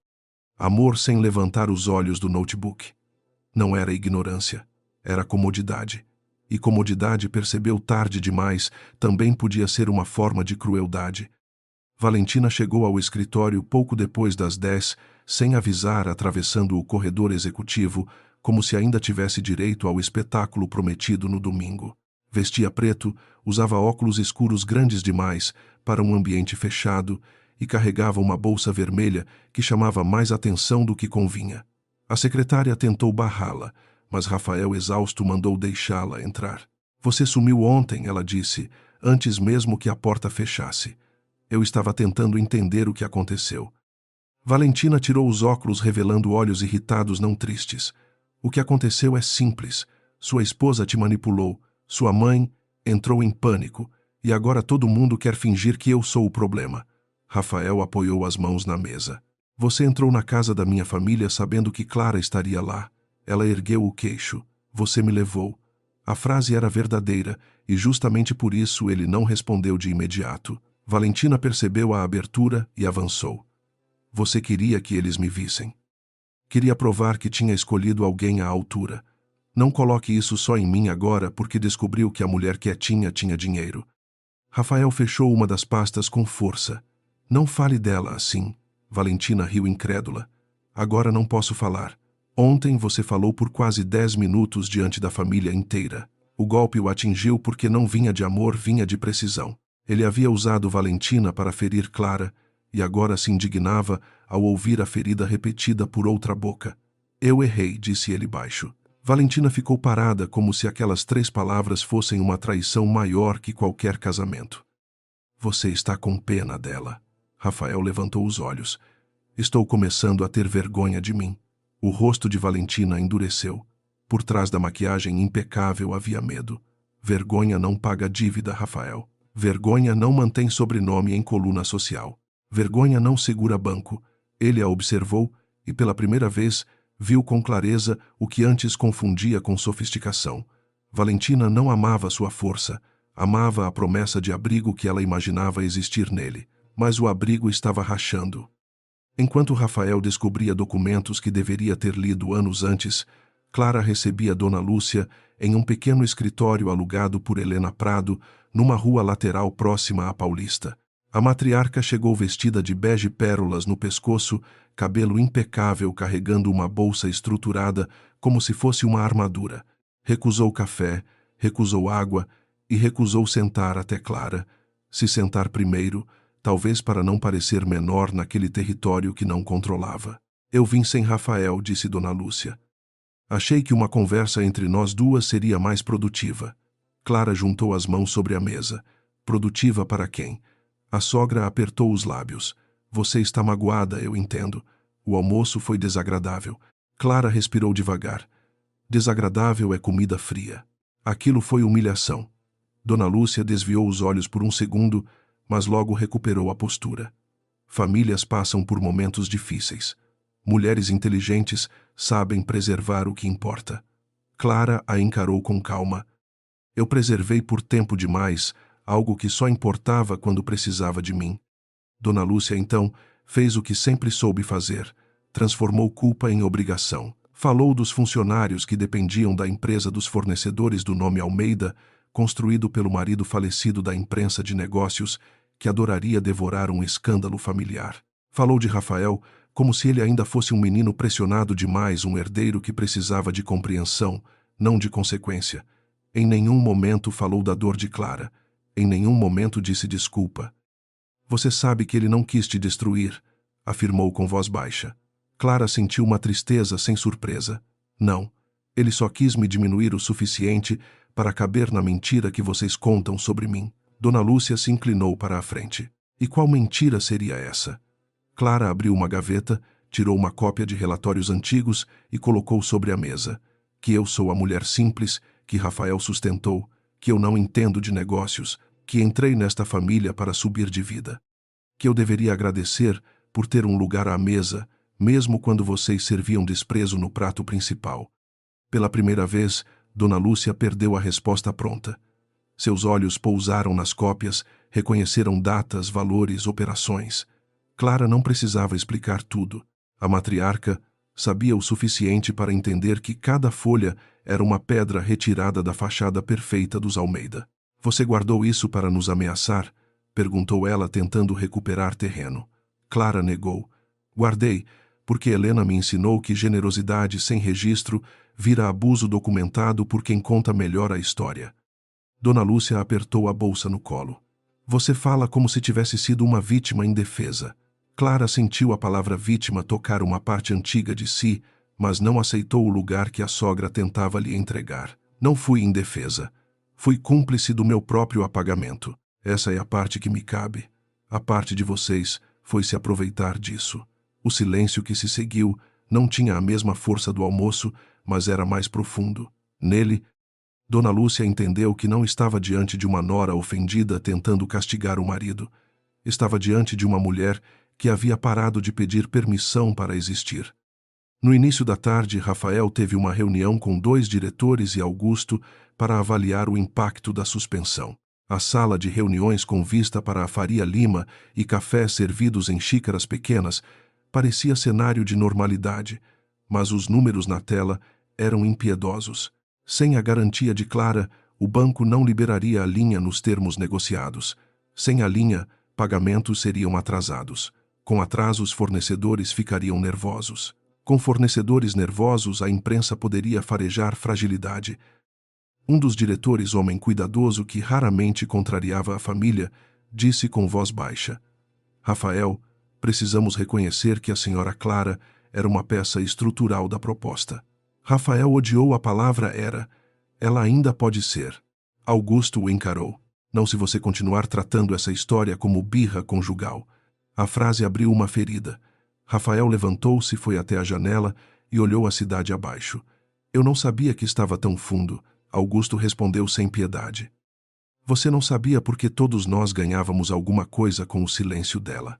Amor sem levantar os olhos do notebook. Não era ignorância, era comodidade. E comodidade, percebeu tarde demais, também podia ser uma forma de crueldade. Valentina chegou ao escritório pouco depois das 10, sem avisar, atravessando o corredor executivo, como se ainda tivesse direito ao espetáculo prometido no domingo. Vestia preto, usava óculos escuros grandes demais para um ambiente fechado e carregava uma bolsa vermelha que chamava mais atenção do que convinha. A secretária tentou barrá-la, mas Rafael, exausto, mandou deixá-la entrar. Você sumiu ontem, ela disse, antes mesmo que a porta fechasse. Eu estava tentando entender o que aconteceu. Valentina tirou os óculos, revelando olhos irritados, não tristes. O que aconteceu é simples. Sua esposa te manipulou. Sua mãe entrou em pânico. E agora todo mundo quer fingir que eu sou o problema. Rafael apoiou as mãos na mesa. Você entrou na casa da minha família sabendo que Clara estaria lá. Ela ergueu o queixo. Você me levou. A frase era verdadeira, e justamente por isso ele não respondeu de imediato. Valentina percebeu a abertura e avançou. Você queria que eles me vissem. Queria provar que tinha escolhido alguém à altura. Não coloque isso só em mim agora porque descobriu que a mulher quietinha tinha dinheiro. Rafael fechou uma das pastas com força. Não fale dela assim. Valentina riu incrédula. Agora não posso falar. Ontem você falou por quase 10 minutos diante da família inteira. O golpe o atingiu porque não vinha de amor, vinha de precisão. Ele havia usado Valentina para ferir Clara e agora se indignava ao ouvir a ferida repetida por outra boca. Eu errei, disse ele baixo. Valentina ficou parada, como se aquelas 3 palavras fossem uma traição maior que qualquer casamento. Você está com pena dela. Rafael levantou os olhos. Estou começando a ter vergonha de mim. O rosto de Valentina endureceu. Por trás da maquiagem impecável havia medo. Vergonha não paga dívida, Rafael. Vergonha não mantém sobrenome em coluna social. Vergonha não segura banco. Ele a observou e, pela primeira vez, viu com clareza o que antes confundia com sofisticação. Valentina não amava sua força. Amava a promessa de abrigo que ela imaginava existir nele. Mas o abrigo estava rachando. Enquanto Rafael descobria documentos que deveria ter lido anos antes, Clara recebia Dona Lúcia em um pequeno escritório alugado por Helena Prado, numa rua lateral próxima à Paulista. A matriarca chegou vestida de bege pérolas no pescoço, cabelo impecável, carregando uma bolsa estruturada como se fosse uma armadura. Recusou café, recusou água e recusou sentar até Clara. Se sentar primeiro, talvez para não parecer menor naquele território que não controlava. Eu vim sem Rafael, disse Dona Lúcia. Achei que uma conversa entre nós duas seria mais produtiva. Clara juntou as mãos sobre a mesa. Produtiva para quem? A sogra apertou os lábios. Você está magoada, eu entendo. O almoço foi desagradável. Clara respirou devagar. Desagradável é comida fria. Aquilo foi humilhação. Dona Lúcia desviou os olhos por um segundo, mas logo recuperou a postura. Famílias passam por momentos difíceis. Mulheres inteligentes sabem preservar o que importa. Clara a encarou com calma. Eu preservei por tempo demais algo que só importava quando precisava de mim. Dona Lúcia, então, fez o que sempre soube fazer. Transformou culpa em obrigação. Falou dos funcionários que dependiam da empresa dos fornecedores do nome Almeida construído pelo marido falecido da imprensa de negócios, que adoraria devorar um escândalo familiar. Falou de Rafael como se ele ainda fosse um menino pressionado demais, um herdeiro que precisava de compreensão, não de consequência. Em nenhum momento falou da dor de Clara. Em nenhum momento disse desculpa. Você sabe que ele não quis te destruir, afirmou com voz baixa. Clara sentiu uma tristeza sem surpresa. Não. Ele só quis me diminuir o suficiente para caber na mentira que vocês contam sobre mim. Dona Lúcia se inclinou para a frente. E qual mentira seria essa? Clara abriu uma gaveta, tirou uma cópia de relatórios antigos e colocou sobre a mesa. Que eu sou a mulher simples, que Rafael sustentou, que eu não entendo de negócios, que entrei nesta família para subir de vida. Que eu deveria agradecer por ter um lugar à mesa, mesmo quando vocês serviam desprezo no prato principal. Pela primeira vez, Dona Lúcia perdeu a resposta pronta. Seus olhos pousaram nas cópias, reconheceram datas, valores, operações. Clara não precisava explicar tudo. A matriarca sabia o suficiente para entender que cada folha era uma pedra retirada da fachada perfeita dos Almeida. Você guardou isso para nos ameaçar? Perguntou ela, tentando recuperar terreno. Clara negou. Guardei, porque Helena me ensinou que generosidade sem registro vira abuso documentado por quem conta melhor a história. Dona Lúcia apertou a bolsa no colo. Você fala como se tivesse sido uma vítima indefesa. Clara sentiu a palavra vítima tocar uma parte antiga de si, mas não aceitou o lugar que a sogra tentava lhe entregar. Não fui indefesa. Fui cúmplice do meu próprio apagamento. Essa é a parte que me cabe. A parte de vocês foi se aproveitar disso. O silêncio que se seguiu não tinha a mesma força do almoço, mas era mais profundo. Nele, Dona Lúcia entendeu que não estava diante de uma nora ofendida tentando castigar o marido. Estava diante de uma mulher que havia parado de pedir permissão para existir. No início da tarde, Rafael teve uma reunião com 2 diretores e Augusto para avaliar o impacto da suspensão. A sala de reuniões com vista para a Faria Lima e cafés servidos em xícaras pequenas parecia cenário de normalidade, mas os números na tela eram impiedosos. Sem a garantia de Clara, o banco não liberaria a linha nos termos negociados. Sem a linha, pagamentos seriam atrasados. Com atrasos, fornecedores ficariam nervosos. Com fornecedores nervosos, a imprensa poderia farejar fragilidade. Um dos diretores, homem cuidadoso que raramente contrariava a família, disse com voz baixa: Rafael, precisamos reconhecer que a senhora Clara era uma peça estrutural da proposta. Rafael odiou a palavra era. Ela ainda pode ser. Augusto o encarou. Não se você continuar tratando essa história como birra conjugal. A frase abriu uma ferida. Rafael levantou-se, foi até a janela e olhou a cidade abaixo. Eu não sabia que estava tão fundo. Augusto respondeu sem piedade. Você não sabia porque todos nós ganhávamos alguma coisa com o silêncio dela.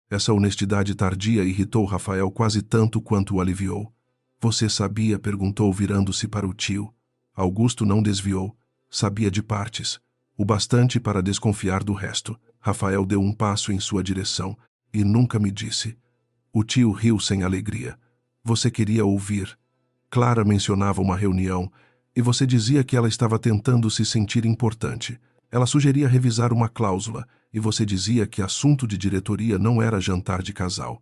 Essa honestidade tardia irritou Rafael quase tanto quanto o aliviou. Você sabia? Perguntou, virando-se para o tio. Augusto não desviou. Sabia de partes. O bastante para desconfiar do resto. Rafael deu um passo em sua direção e nunca me disse. O tio riu sem alegria. Você queria ouvir. Clara mencionava uma reunião e você dizia que ela estava tentando se sentir importante. Ela sugeria revisar uma cláusula e você dizia que assunto de diretoria não era jantar de casal.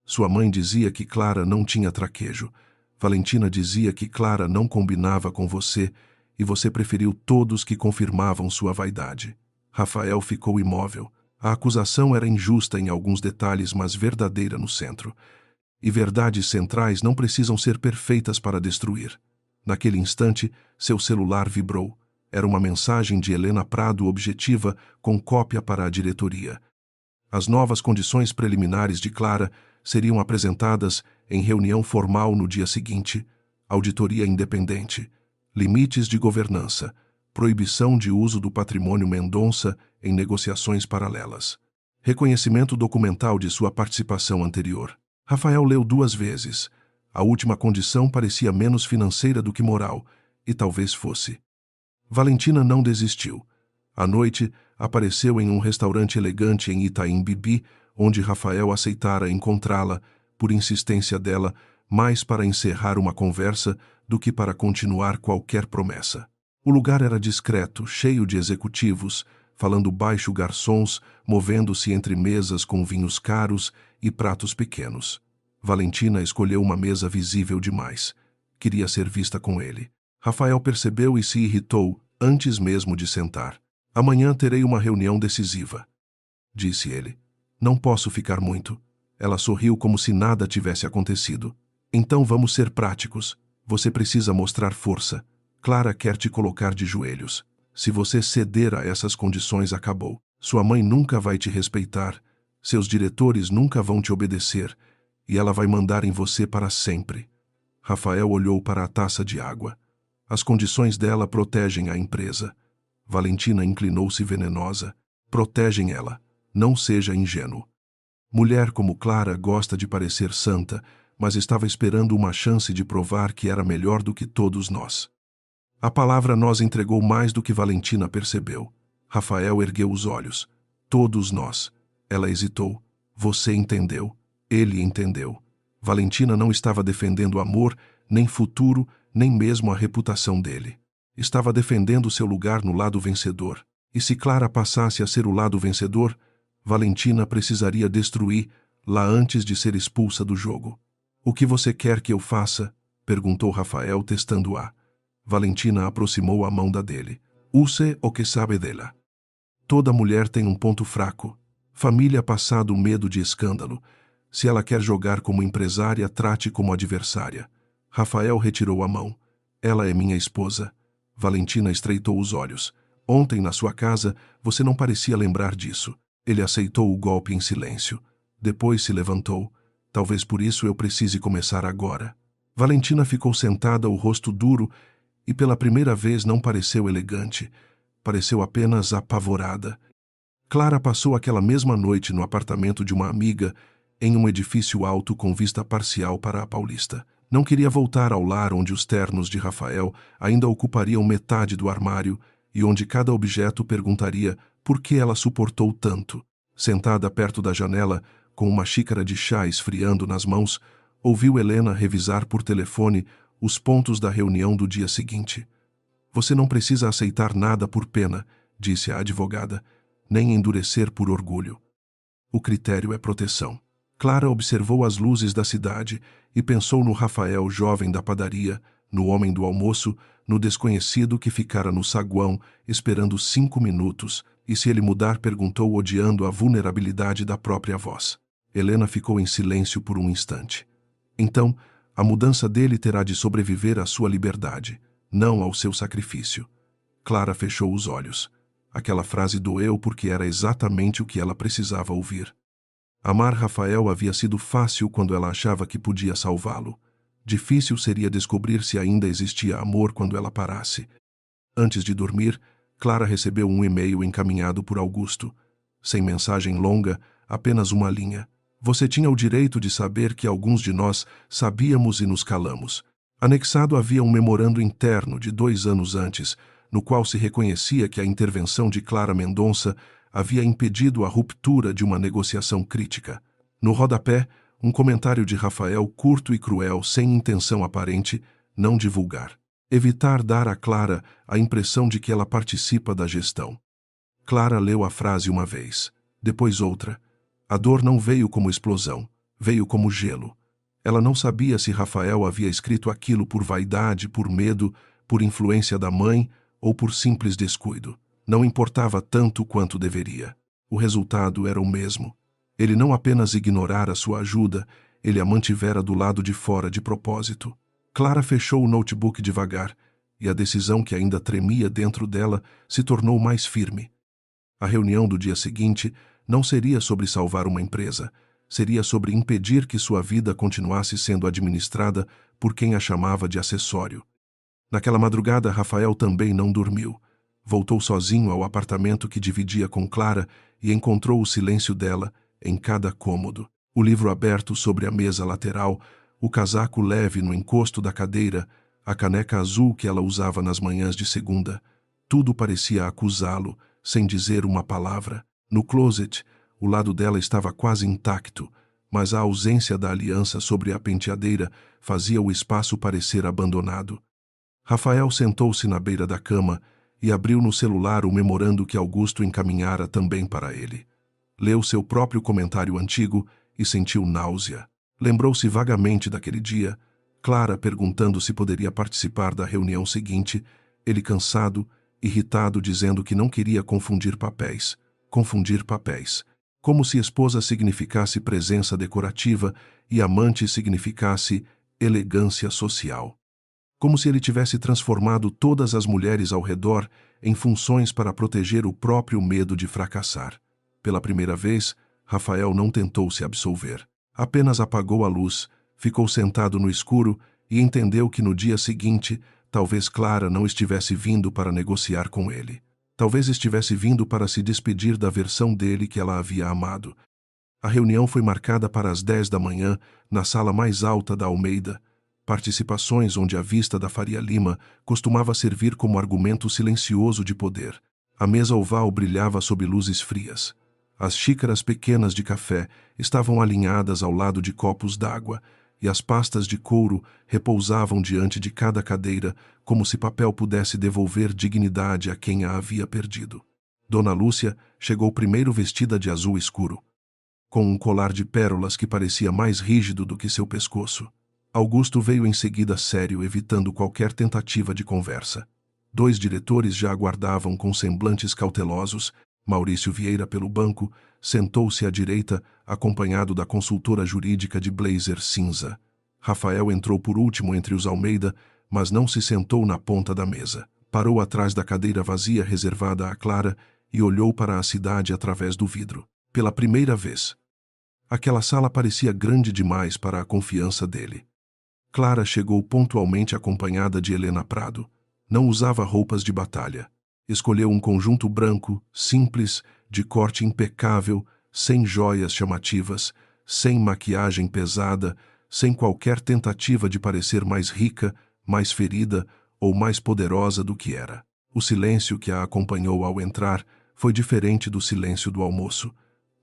Sua mãe dizia que Clara não tinha traquejo. Valentina dizia que Clara não combinava com você e você preferiu todos que confirmavam sua vaidade. Rafael ficou imóvel. A acusação era injusta em alguns detalhes, mas verdadeira no centro. E verdades centrais não precisam ser perfeitas para destruir. Naquele instante, seu celular vibrou. Era uma mensagem de Helena Prado objetiva, com cópia para a diretoria. As novas condições preliminares de Clara seriam apresentadas em reunião formal no dia seguinte. Auditoria independente. Limites de governança. Proibição de uso do patrimônio Mendonça em negociações paralelas. Reconhecimento documental de sua participação anterior. Rafael leu 2 vezes. A última condição parecia menos financeira do que moral, e talvez fosse. Valentina não desistiu. À noite, apareceu em um restaurante elegante em Itaim Bibi, onde Rafael aceitara encontrá-la, por insistência dela, mais para encerrar uma conversa do que para continuar qualquer promessa. O lugar era discreto, cheio de executivos, falando baixo garçons, movendo-se entre mesas com vinhos caros e pratos pequenos. Valentina escolheu uma mesa visível demais. Queria ser vista com ele. Rafael percebeu e se irritou antes mesmo de sentar. Amanhã terei uma reunião decisiva, disse ele. Não posso ficar muito. Ela sorriu como se nada tivesse acontecido. Então vamos ser práticos. Você precisa mostrar força. Clara quer te colocar de joelhos. Se você ceder a essas condições, acabou. Sua mãe nunca vai te respeitar. Seus diretores nunca vão te obedecer. E ela vai mandar em você para sempre. Rafael olhou para a taça de água. As condições dela protegem a empresa. Valentina inclinou-se venenosa. Protegem ela. Não seja ingênuo. Mulher como Clara gosta de parecer santa, mas estava esperando uma chance de provar que era melhor do que todos nós. A palavra nós entregou mais do que Valentina percebeu. Rafael ergueu os olhos. Todos nós. Ela hesitou. Você entendeu. Ele entendeu. Valentina não estava defendendo o amor, nem futuro, nem mesmo a reputação dele. Estava defendendo seu lugar no lado vencedor. E se Clara passasse a ser o lado vencedor, Valentina precisaria destruí-la antes de ser expulsa do jogo. O que você quer que eu faça? Perguntou Rafael, testando-a. Valentina aproximou a mão da dele. Use o que sabe dela. Toda mulher tem um ponto fraco. Família passado medo de escândalo. Se ela quer jogar como empresária, trate como adversária. Rafael retirou a mão. Ela é minha esposa. Valentina estreitou os olhos. Ontem, na sua casa, você não parecia lembrar disso. Ele aceitou o golpe em silêncio. Depois se levantou. Talvez por isso eu precise começar agora. Valentina ficou sentada, o rosto duro, e pela primeira vez não pareceu elegante. Pareceu apenas apavorada. Clara passou aquela mesma noite no apartamento de uma amiga, em um edifício alto com vista parcial para a Paulista. Não queria voltar ao lar onde os ternos de Rafael ainda ocupariam metade do armário e onde cada objeto perguntaria por que ela suportou tanto. Sentada perto da janela, com uma xícara de chá esfriando nas mãos, ouviu Helena revisar por telefone os pontos da reunião do dia seguinte. Você não precisa aceitar nada por pena, disse a advogada, nem endurecer por orgulho. O critério é proteção. Clara observou as luzes da cidade e pensou no Rafael jovem da padaria, no homem do almoço, no desconhecido que ficara no saguão esperando 5 minutos e, se ele mudar, perguntou odiando a vulnerabilidade da própria voz. Helena ficou em silêncio por um instante. Então, a mudança dele terá de sobreviver à sua liberdade, não ao seu sacrifício. Clara fechou os olhos. Aquela frase doeu porque era exatamente o que ela precisava ouvir. Amar Rafael havia sido fácil quando ela achava que podia salvá-lo. Difícil seria descobrir se ainda existia amor quando ela parasse. Antes de dormir, Clara recebeu um e-mail encaminhado por Augusto. Sem mensagem longa, apenas uma linha. Você tinha o direito de saber que alguns de nós sabíamos e nos calamos. Anexado havia um memorando interno de 2 anos antes, no qual se reconhecia que a intervenção de Clara Mendonça havia impedido a ruptura de uma negociação crítica. No rodapé, um comentário de Rafael curto e cruel, sem intenção aparente, não divulgar. Evitar dar a Clara a impressão de que ela participa da gestão. Clara leu a frase uma vez, depois outra. A dor não veio como explosão, veio como gelo. Ela não sabia se Rafael havia escrito aquilo por vaidade, por medo, por influência da mãe ou por simples descuido. Não importava tanto quanto deveria. O resultado era o mesmo. Ele não apenas ignorara sua ajuda, ele a mantivera do lado de fora de propósito. Clara fechou o notebook devagar, e a decisão que ainda tremia dentro dela se tornou mais firme. A reunião do dia seguinte não seria sobre salvar uma empresa, seria sobre impedir que sua vida continuasse sendo administrada por quem a chamava de acessório. Naquela madrugada, Rafael também não dormiu. Voltou sozinho ao apartamento que dividia com Clara e encontrou o silêncio dela em cada cômodo. O livro aberto sobre a mesa lateral, o casaco leve no encosto da cadeira, a caneca azul que ela usava nas manhãs de segunda. Tudo parecia acusá-lo, sem dizer uma palavra. No closet, o lado dela estava quase intacto, mas a ausência da aliança sobre a penteadeira fazia o espaço parecer abandonado. Rafael sentou-se na beira da cama e abriu no celular o memorando que Augusto encaminhara também para ele. Leu seu próprio comentário antigo e sentiu náusea. Lembrou-se vagamente daquele dia, Clara perguntando se poderia participar da reunião seguinte, ele cansado, irritado, dizendo que não queria confundir papéis. Confundir papéis. Como se esposa significasse presença decorativa e amante significasse elegância social. Como se ele tivesse transformado todas as mulheres ao redor em funções para proteger o próprio medo de fracassar. Pela primeira vez, Rafael não tentou se absolver. Apenas apagou a luz, ficou sentado no escuro e entendeu que no dia seguinte, talvez Clara não estivesse vindo para negociar com ele. Talvez estivesse vindo para se despedir da versão dele que ela havia amado. A reunião foi marcada para as 10 da manhã, na sala mais alta da Almeida. Participações onde a vista da Faria Lima costumava servir como argumento silencioso de poder. A mesa oval brilhava sob luzes frias. As xícaras pequenas de café estavam alinhadas ao lado de copos d'água, e as pastas de couro repousavam diante de cada cadeira, como se papel pudesse devolver dignidade a quem a havia perdido. Dona Lúcia chegou primeiro vestida de azul escuro, com um colar de pérolas que parecia mais rígido do que seu pescoço. Augusto veio em seguida sério, evitando qualquer tentativa de conversa. 2 diretores já aguardavam com semblantes cautelosos. Maurício Vieira, pelo banco, sentou-se à direita, acompanhado da consultora jurídica de blazer cinza. Rafael entrou por último entre os Almeida, mas não se sentou na ponta da mesa. Parou atrás da cadeira vazia reservada a Clara e olhou para a cidade através do vidro. Pela primeira vez. Aquela sala parecia grande demais para a confiança dele. Clara chegou pontualmente acompanhada de Helena Prado. Não usava roupas de batalha. Escolheu um conjunto branco, simples, de corte impecável, sem joias chamativas, sem maquiagem pesada, sem qualquer tentativa de parecer mais rica, mais ferida ou mais poderosa do que era. O silêncio que a acompanhou ao entrar foi diferente do silêncio do almoço.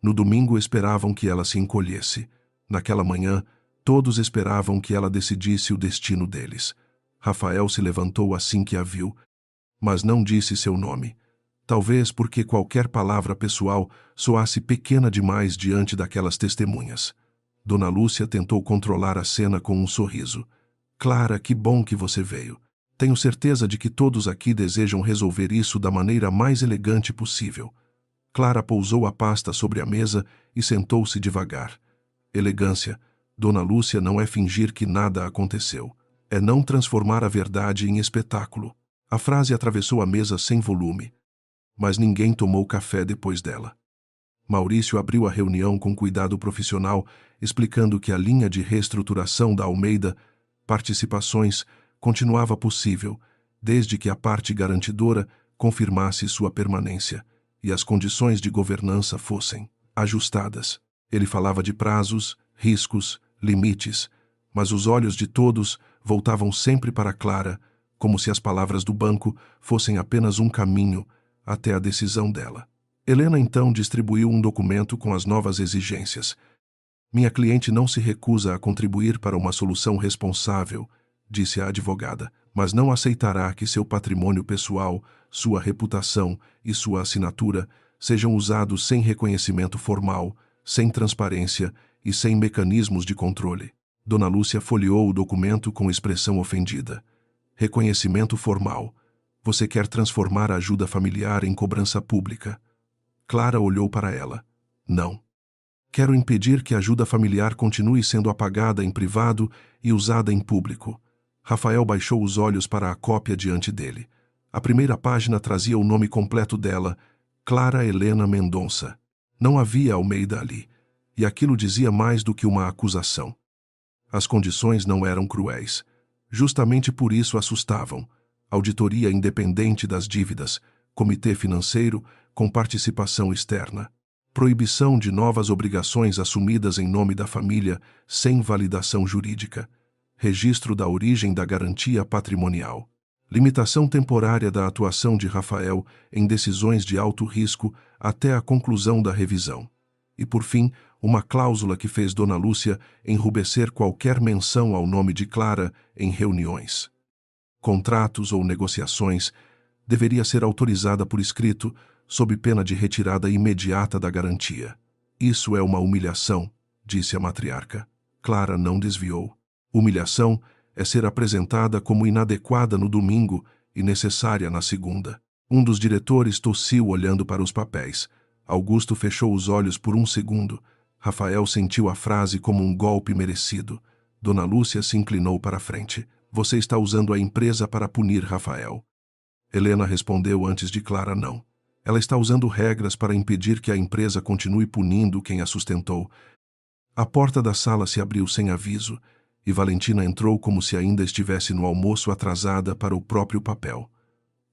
No domingo esperavam que ela se encolhesse. Naquela manhã, todos esperavam que ela decidisse o destino deles. Rafael se levantou assim que a viu, mas não disse seu nome. Talvez porque qualquer palavra pessoal soasse pequena demais diante daquelas testemunhas. Dona Lúcia tentou controlar a cena com um sorriso. Clara, que bom que você veio. Tenho certeza de que todos aqui desejam resolver isso da maneira mais elegante possível. Clara pousou a pasta sobre a mesa e sentou-se devagar. Elegância, Dona Lúcia, não é fingir que nada aconteceu. É não transformar a verdade em espetáculo. A frase atravessou a mesa sem volume, mas ninguém tomou café depois dela. Maurício abriu a reunião com cuidado profissional, explicando que a linha de reestruturação da Almeida, participações, continuava possível, desde que a parte garantidora confirmasse sua permanência e as condições de governança fossem ajustadas. Ele falava de prazos, riscos, limites, mas os olhos de todos voltavam sempre para Clara, como se as palavras do banco fossem apenas um caminho até a decisão dela. Helena então distribuiu um documento com as novas exigências. Minha cliente não se recusa a contribuir para uma solução responsável, disse a advogada, mas não aceitará que seu patrimônio pessoal, sua reputação e sua assinatura sejam usados sem reconhecimento formal, sem transparência e sem mecanismos de controle. Dona Lúcia folheou o documento com expressão ofendida. Reconhecimento formal. Você quer transformar a ajuda familiar em cobrança pública. Clara olhou para ela. Não. Quero impedir que a ajuda familiar continue sendo apagada em privado e usada em público. Rafael baixou os olhos para a cópia diante dele. A primeira página trazia o nome completo dela, Clara Helena Mendonça. Não havia Almeida ali, e aquilo dizia mais do que uma acusação. As condições não eram cruéis. Justamente por isso assustavam. Auditoria independente das dívidas, comitê financeiro com participação externa, proibição de novas obrigações assumidas em nome da família sem validação jurídica, registro da origem da garantia patrimonial, limitação temporária da atuação de Rafael em decisões de alto risco até a conclusão da revisão. E, por fim, uma cláusula que fez Dona Lúcia enrubescer qualquer menção ao nome de Clara em reuniões. contratos ou negociações, deveria ser autorizada por escrito, sob pena de retirada imediata da garantia. Isso é uma humilhação, disse a matriarca. Clara não desviou. Humilhação é ser apresentada como inadequada no domingo e necessária na segunda. Um dos diretores tossiu olhando para os papéis. Augusto fechou os olhos por um segundo. Rafael sentiu a frase como um golpe merecido. Dona Lúcia se inclinou para a frente. Você está usando a empresa para punir Rafael. Helena respondeu antes de Clara não. Ela está usando regras para impedir que a empresa continue punindo quem a sustentou. A porta da sala se abriu sem aviso e Valentina entrou como se ainda estivesse no almoço, atrasada para o próprio papel.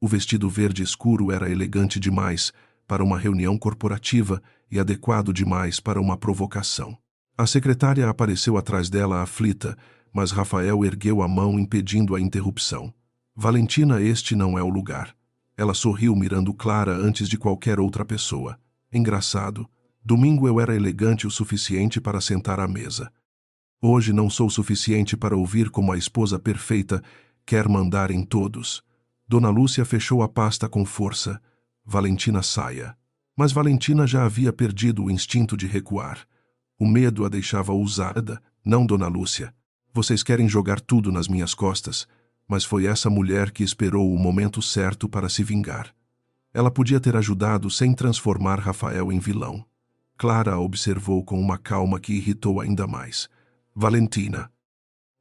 O vestido verde escuro era elegante demais para uma reunião corporativa e adequado demais para uma provocação. A secretária apareceu atrás dela aflita, mas Rafael ergueu a mão impedindo a interrupção. Valentina, este não é o lugar. Ela sorriu mirando Clara antes de qualquer outra pessoa. Engraçado. Domingo eu era elegante o suficiente para sentar à mesa. Hoje não sou suficiente para ouvir como a esposa perfeita quer mandar em todos. Dona Lúcia fechou a pasta com força. Valentina saia. Mas Valentina já havia perdido o instinto de recuar. O medo a deixava ousada. Não, Dona Lúcia. Vocês querem jogar tudo nas minhas costas, mas foi essa mulher que esperou o momento certo para se vingar. Ela podia ter ajudado sem transformar Rafael em vilão. Clara a observou com uma calma que irritou ainda mais. Valentina.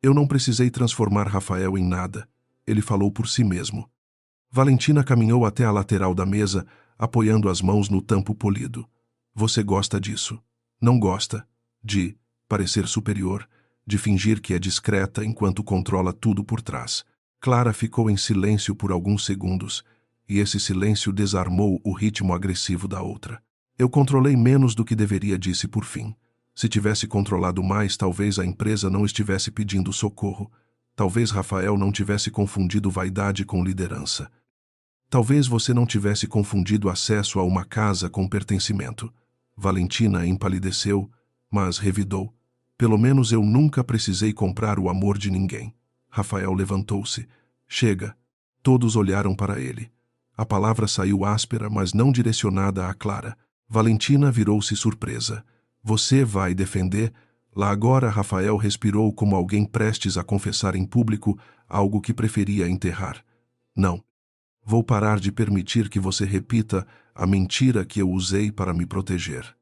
Eu não precisei transformar Rafael em nada. Ele falou por si mesmo. Valentina caminhou até a lateral da mesa, apoiando as mãos no tampo polido. Você gosta disso. Não gosta de parecer superior, de fingir que é discreta enquanto controla tudo por trás. Clara ficou em silêncio por alguns segundos, e esse silêncio desarmou o ritmo agressivo da outra. Eu controlei menos do que deveria, disse por fim. Se tivesse controlado mais, talvez a empresa não estivesse pedindo socorro. Talvez Rafael não tivesse confundido vaidade com liderança. Talvez você não tivesse confundido acesso a uma casa com pertencimento. Valentina empalideceu, mas revidou. Pelo menos eu nunca precisei comprar o amor de ninguém. Rafael levantou-se. Chega. Todos olharam para ele. A palavra saiu áspera, mas não direcionada a Clara. Valentina virou-se surpresa. Você vai defender? Lá agora Rafael respirou como alguém prestes a confessar em público algo que preferia enterrar. Não. Vou parar de permitir que você repita a mentira que eu usei para me proteger.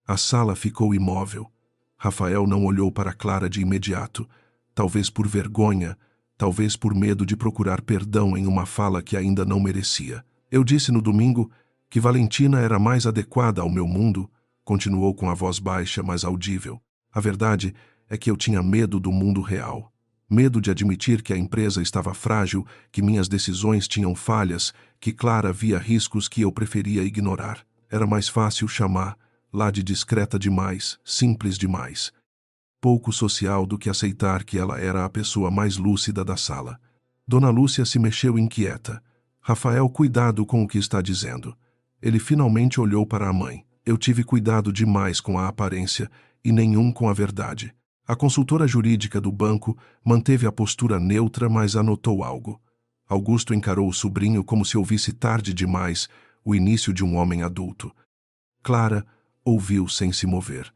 A sala ficou imóvel. Rafael não olhou para Clara de imediato, talvez por vergonha, talvez por medo de procurar perdão em uma fala que ainda não merecia. Eu disse no domingo que Valentina era mais adequada ao meu mundo, continuou com a voz baixa, mas audível. A verdade é que eu tinha medo do mundo real. Medo de admitir que a empresa estava frágil, que minhas decisões tinham falhas, que Clara via riscos que eu preferia ignorar. Era mais fácil chamar lá de discreta demais, simples demais. Pouco social do que aceitar que ela era a pessoa mais lúcida da sala. Dona Lúcia se mexeu inquieta. Rafael, cuidado com o que está dizendo. Ele finalmente olhou para a mãe. Eu tive cuidado demais com a aparência e nenhum com a verdade. A consultora jurídica do banco manteve a postura neutra, mas anotou algo. Augusto encarou o sobrinho como se ouvisse tarde demais o início de um homem adulto. Clara ouviu sem se mover.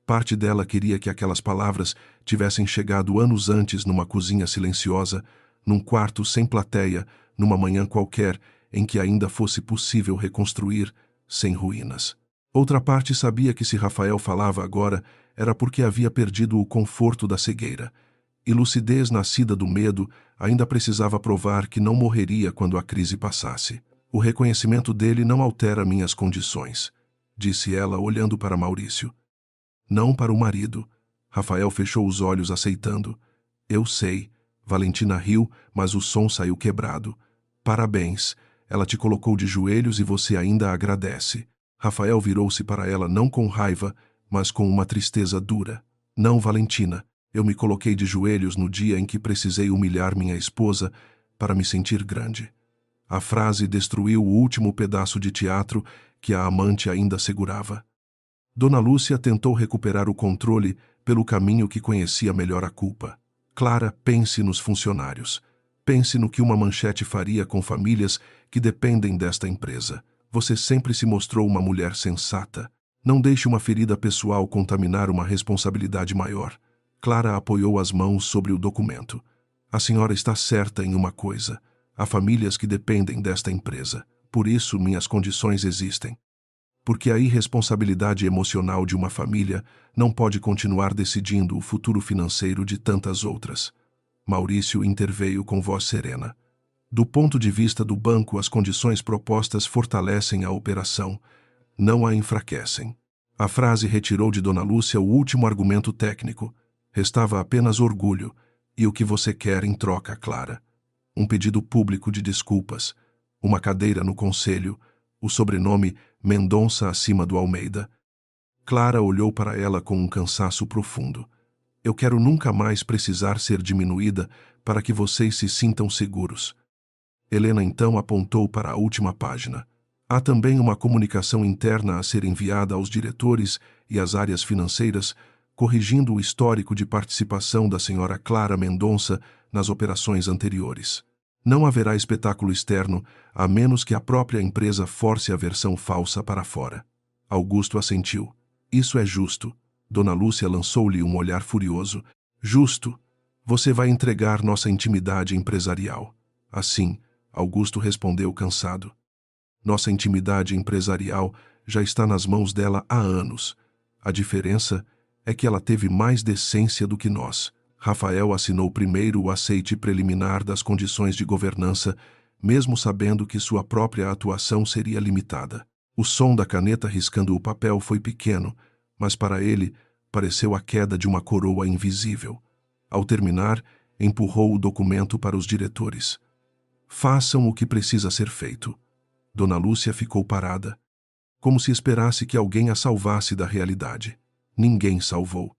Parte dela queria que aquelas palavras tivessem chegado anos antes numa cozinha silenciosa, num quarto sem plateia, numa manhã qualquer em que ainda fosse possível reconstruir, sem ruínas. Outra parte sabia que se Rafael falava agora era porque havia perdido o conforto da cegueira. E lucidez nascida do medo ainda precisava provar que não morreria quando a crise passasse. O reconhecimento dele não altera minhas condições, disse ela olhando para Maurício. Não para o marido. Rafael fechou os olhos aceitando. Eu sei. Valentina riu, mas o som saiu quebrado. Parabéns. Ela te colocou de joelhos e você ainda agradece. Rafael virou-se para ela não com raiva, mas com uma tristeza dura. Não, Valentina. Eu me coloquei de joelhos no dia em que precisei humilhar minha esposa para me sentir grande. A frase destruiu o último pedaço de teatro que a amante ainda segurava. Dona Lúcia tentou recuperar o controle pelo caminho que conhecia melhor a culpa. Clara, pense nos funcionários. Pense no que uma manchete faria com famílias que dependem desta empresa. Você sempre se mostrou uma mulher sensata. Não deixe uma ferida pessoal contaminar uma responsabilidade maior. Clara apoiou as mãos sobre o documento. A senhora está certa em uma coisa. Há famílias que dependem desta empresa. Por isso, minhas condições existem. Porque a irresponsabilidade emocional de uma família não pode continuar decidindo o futuro financeiro de tantas outras. Maurício interveio com voz serena. Do ponto de vista do banco, as condições propostas fortalecem a operação, não a enfraquecem. A frase retirou de Dona Lúcia o último argumento técnico. Restava apenas orgulho e o que você quer em troca, Clara. Um pedido público de desculpas, uma cadeira no conselho, o sobrenome Mendonça acima do Almeida. Clara olhou para ela com um cansaço profundo. Eu quero nunca mais precisar ser diminuída para que vocês se sintam seguros. Helena então apontou para a última página. Há também uma comunicação interna a ser enviada aos diretores e às áreas financeiras, corrigindo o histórico de participação da senhora Clara Mendonça nas operações anteriores. Não haverá espetáculo externo, a menos que a própria empresa force a versão falsa para fora. Augusto assentiu. Isso é justo. Dona Lúcia lançou-lhe um olhar furioso. Justo. Você vai entregar nossa intimidade empresarial. Assim, Augusto respondeu cansado. Nossa intimidade empresarial já está nas mãos dela há anos. A diferença é que ela teve mais decência do que nós. Rafael assinou primeiro o aceite preliminar das condições de governança, mesmo sabendo que sua própria atuação seria limitada. O som da caneta riscando o papel foi pequeno, mas para ele pareceu a queda de uma coroa invisível. Ao terminar, empurrou o documento para os diretores. Façam o que precisa ser feito. Dona Lúcia ficou parada, como se esperasse que alguém a salvasse da realidade. Ninguém salvou.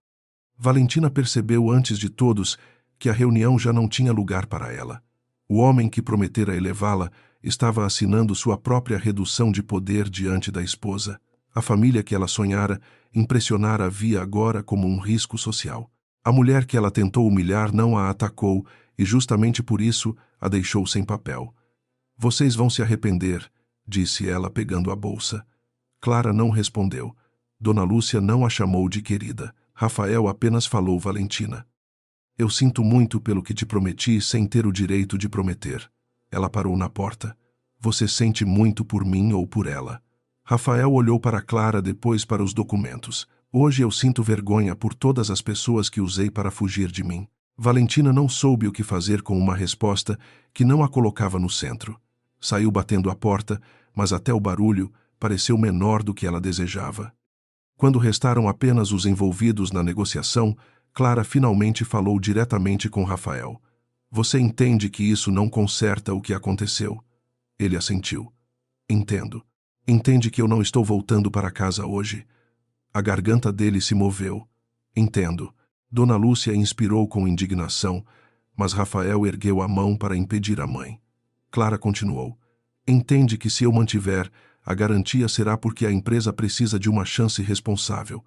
Valentina percebeu antes de todos que a reunião já não tinha lugar para ela. O homem que prometera elevá-la estava assinando sua própria redução de poder diante da esposa. A família que ela sonhara impressionara via agora como um risco social. A mulher que ela tentou humilhar não a atacou e justamente por isso a deixou sem papel. Vocês vão se arrepender, disse ela pegando a bolsa. Clara não respondeu. Dona Lúcia não a chamou de querida. Rafael apenas falou Valentina. Eu sinto muito pelo que te prometi sem ter o direito de prometer. Ela parou na porta. Você sente muito por mim ou por ela? Rafael olhou para Clara, depois para os documentos. Hoje eu sinto vergonha por todas as pessoas que usei para fugir de mim. Valentina não soube o que fazer com uma resposta que não a colocava no centro. Saiu batendo a porta, mas até o barulho pareceu menor do que ela desejava. Quando restaram apenas os envolvidos na negociação, Clara finalmente falou diretamente com Rafael. Você entende que isso não conserta o que aconteceu? Ele assentiu. Entendo. Entende que eu não estou voltando para casa hoje? A garganta dele se moveu. Entendo. Dona Lúcia inspirou com indignação, mas Rafael ergueu a mão para impedir a mãe. Clara continuou. Entende que se eu mantiver, a garantia será porque a empresa precisa de uma chance responsável.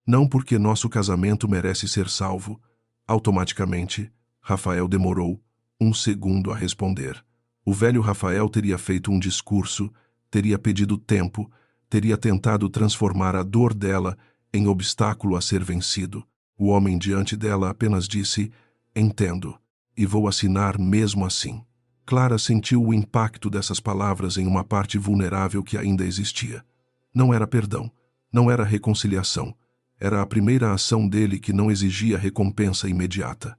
Não porque nosso casamento merece ser salvo. Automaticamente, Rafael demorou 1 segundo a responder. O velho Rafael teria feito um discurso, teria pedido tempo, teria tentado transformar a dor dela em obstáculo a ser vencido. O homem diante dela apenas disse, entendo, e vou assinar mesmo assim. Clara sentiu o impacto dessas palavras em uma parte vulnerável que ainda existia. Não era perdão, não era reconciliação. Era a primeira ação dele que não exigia recompensa imediata.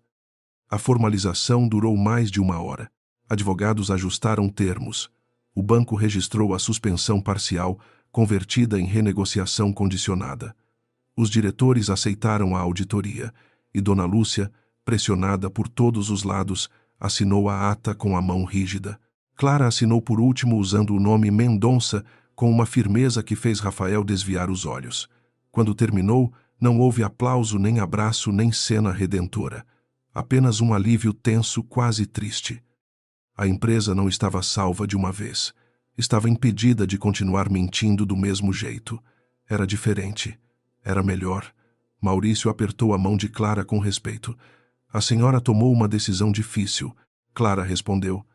A formalização durou mais de 1 hora. Advogados ajustaram termos. O banco registrou a suspensão parcial, convertida em renegociação condicionada. Os diretores aceitaram a auditoria e Dona Lúcia, pressionada por todos os lados, assinou a ata com a mão rígida. Clara assinou por último usando o nome Mendonça com uma firmeza que fez Rafael desviar os olhos. Quando terminou, não houve aplauso, nem abraço, nem cena redentora. Apenas um alívio tenso, quase triste. A empresa não estava salva de uma vez. Estava impedida de continuar mentindo do mesmo jeito. Era diferente. Era melhor. Maurício apertou a mão de Clara com respeito. A senhora tomou uma decisão difícil. Clara respondeu.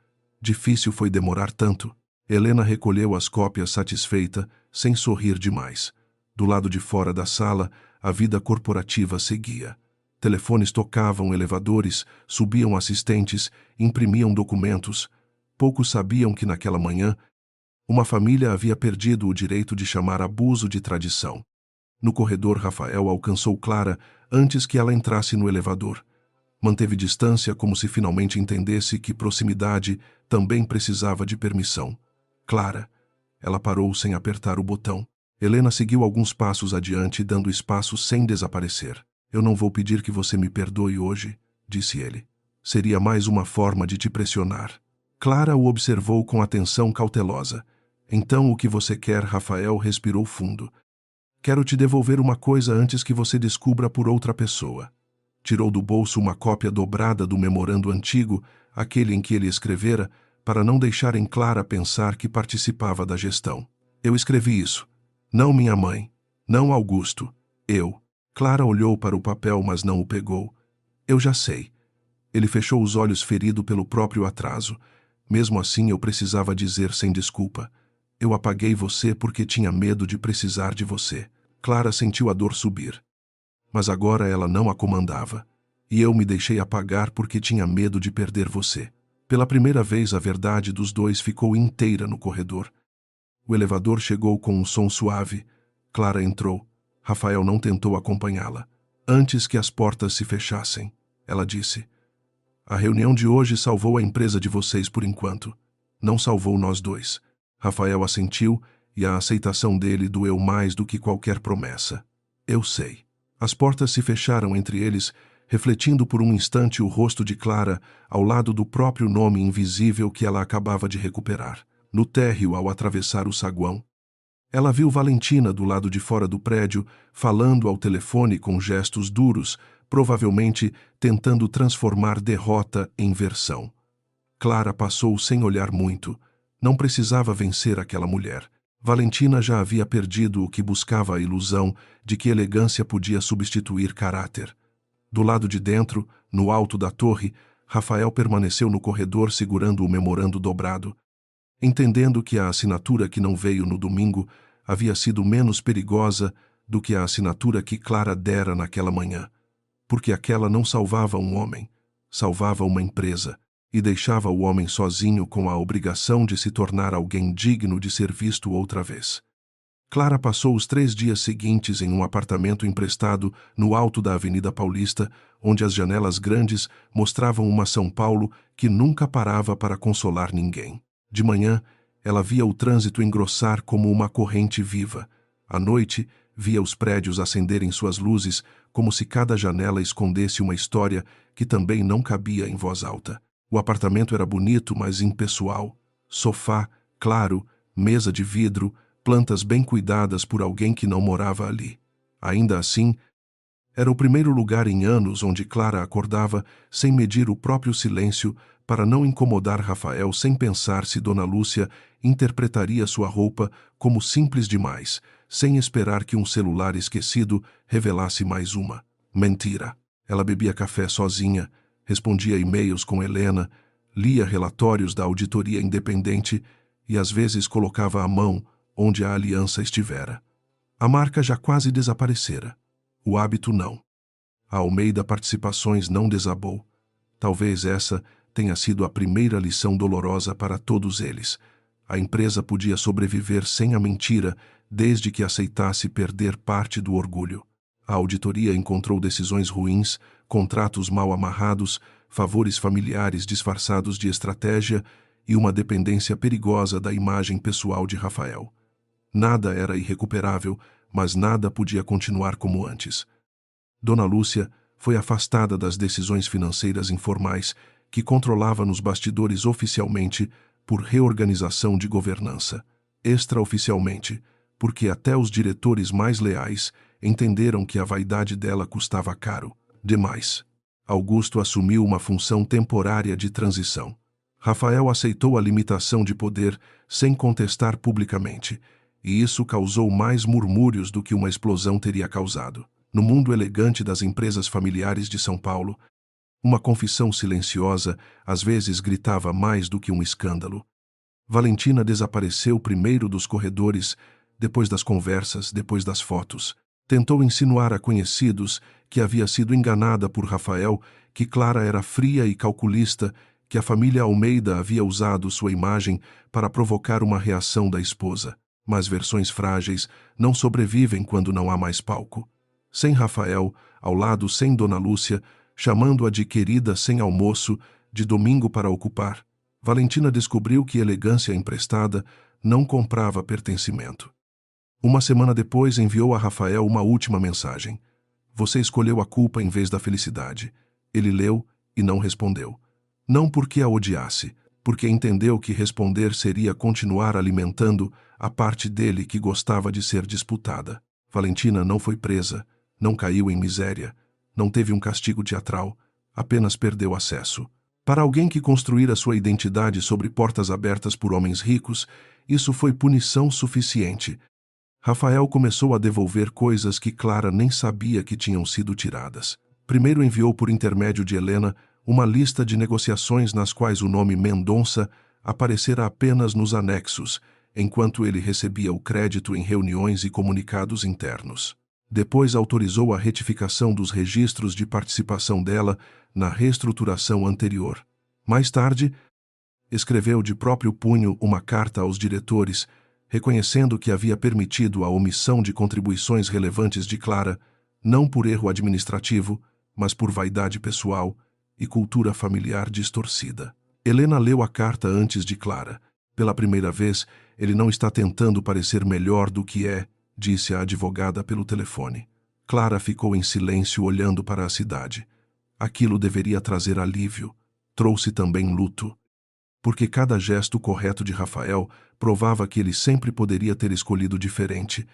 Difícil foi demorar tanto. Helena recolheu as cópias satisfeita, sem sorrir demais. Do lado de fora da sala, a vida corporativa seguia. Telefones tocavam, elevadores, subiam assistentes, imprimiam documentos. Poucos sabiam que naquela manhã, uma família havia perdido o direito de chamar abuso de tradição. No corredor, Rafael alcançou Clara antes que ela entrasse no elevador. Manteve distância como se finalmente entendesse que proximidade também precisava de permissão. Clara. Ela parou sem apertar o botão. Helena seguiu alguns passos adiante, dando espaço sem desaparecer. Eu não vou pedir que você me perdoe hoje, disse ele. Seria mais uma forma de te pressionar. Clara o observou com atenção cautelosa. Então o que você quer? Rafael respirou fundo. Quero te devolver uma coisa antes que você descubra por outra pessoa. Tirou do bolso uma cópia dobrada do memorando antigo, aquele em que ele escrevera, para não deixar em Clara pensar que participava da gestão. Eu escrevi isso. Não minha mãe. Não Augusto. Eu. Clara olhou para o papel, mas não o pegou. Eu já sei. Ele fechou os olhos, ferido pelo próprio atraso. Mesmo assim, eu precisava dizer sem desculpa. Eu apaguei você porque tinha medo de precisar de você. Clara sentiu a dor subir. Mas agora ela não a comandava. E eu me deixei apagar porque tinha medo de perder você. Pela primeira vez, a verdade dos dois ficou inteira no corredor. O elevador chegou com um som suave. Clara entrou. Rafael não tentou acompanhá-la. Antes que as portas se fechassem, ela disse: A reunião de hoje salvou a empresa de vocês por enquanto. Não salvou nós dois. Rafael assentiu e a aceitação dele doeu mais do que qualquer promessa. Eu sei. As portas se fecharam entre eles, refletindo por um instante o rosto de Clara ao lado do próprio nome invisível que ela acabava de recuperar. No térreo, ao atravessar o saguão, ela viu Valentina do lado de fora do prédio, falando ao telefone com gestos duros, provavelmente tentando transformar derrota em versão. Clara passou sem olhar muito. Não precisava vencer aquela mulher. Valentina já havia perdido o que buscava, a ilusão de que elegância podia substituir caráter. Do lado de dentro, no alto da torre, Rafael permaneceu no corredor segurando o memorando dobrado, entendendo que a assinatura que não veio no domingo havia sido menos perigosa do que a assinatura que Clara dera naquela manhã, porque aquela não salvava um homem, salvava uma empresa, e deixava o homem sozinho com a obrigação de se tornar alguém digno de ser visto outra vez. Clara passou os 3 dias seguintes em um apartamento emprestado no alto da Avenida Paulista, onde as janelas grandes mostravam uma São Paulo que nunca parava para consolar ninguém. De manhã, ela via o trânsito engrossar como uma corrente viva. À noite, via os prédios acenderem suas luzes, como se cada janela escondesse uma história que também não cabia em voz alta. O apartamento era bonito, mas impessoal. Sofá, claro, mesa de vidro, plantas bem cuidadas por alguém que não morava ali. Ainda assim, era o primeiro lugar em anos onde Clara acordava sem medir o próprio silêncio para não incomodar Rafael, sem pensar se Dona Lúcia interpretaria sua roupa como simples demais, sem esperar que um celular esquecido revelasse mais uma mentira. Ela bebia café sozinha, respondia e-mails com Helena, lia relatórios da auditoria independente e às vezes colocava a mão onde a aliança estivera. A marca já quase desaparecera. O hábito não. A Almeida Participações não desabou. Talvez essa tenha sido a primeira lição dolorosa para todos eles. A empresa podia sobreviver sem a mentira, desde que aceitasse perder parte do orgulho. A auditoria encontrou decisões ruins, contratos mal amarrados, favores familiares disfarçados de estratégia e uma dependência perigosa da imagem pessoal de Rafael. Nada era irrecuperável, mas nada podia continuar como antes. Dona Lúcia foi afastada das decisões financeiras informais que controlava nos bastidores oficialmente por reorganização de governança. Extraoficialmente, porque até os diretores mais leais entenderam que a vaidade dela custava caro demais. Augusto assumiu uma função temporária de transição. Rafael aceitou a limitação de poder sem contestar publicamente, e isso causou mais murmúrios do que uma explosão teria causado. No mundo elegante das empresas familiares de São Paulo, Uma confissão silenciosa às vezes gritava mais do que um escândalo. Valentina desapareceu primeiro dos corredores, depois das conversas, depois das fotos. Tentou insinuar a conhecidos que havia sido enganada por Rafael, que Clara era fria e calculista, que a família Almeida havia usado sua imagem para provocar uma reação da esposa. Mas versões frágeis não sobrevivem quando não há mais palco. Sem Rafael, ao lado sem Dona Lúcia, chamando-a de querida sem almoço, de domingo para ocupar, Valentina descobriu que elegância emprestada não comprava pertencimento. Uma semana depois enviou a Rafael uma última mensagem. Você escolheu a culpa em vez da felicidade. Ele leu e não respondeu. Não porque a odiasse, porque entendeu que responder seria continuar alimentando a parte dele que gostava de ser disputada. Valentina não foi presa, não caiu em miséria, não teve um castigo teatral, apenas perdeu acesso. Para alguém que construíra sua identidade sobre portas abertas por homens ricos, isso foi punição suficiente. Rafael começou a devolver coisas que Clara nem sabia que tinham sido tiradas. Primeiro enviou por intermédio de Helena uma lista de negociações nas quais o nome Mendonça aparecera apenas nos anexos, enquanto ele recebia o crédito em reuniões e comunicados internos. Depois autorizou a retificação dos registros de participação dela na reestruturação anterior. Mais tarde, escreveu de próprio punho uma carta aos diretores, reconhecendo que havia permitido a omissão de contribuições relevantes de Clara, não por erro administrativo, mas por vaidade pessoal e cultura familiar distorcida. Helena leu a carta antes de Clara. Pela primeira vez, ele não está tentando parecer melhor do que é, disse a advogada pelo telefone. Clara ficou em silêncio olhando para a cidade. Aquilo deveria trazer alívio. Trouxe também luto. Porque cada gesto correto de Rafael provava que ele sempre poderia ter escolhido diferente,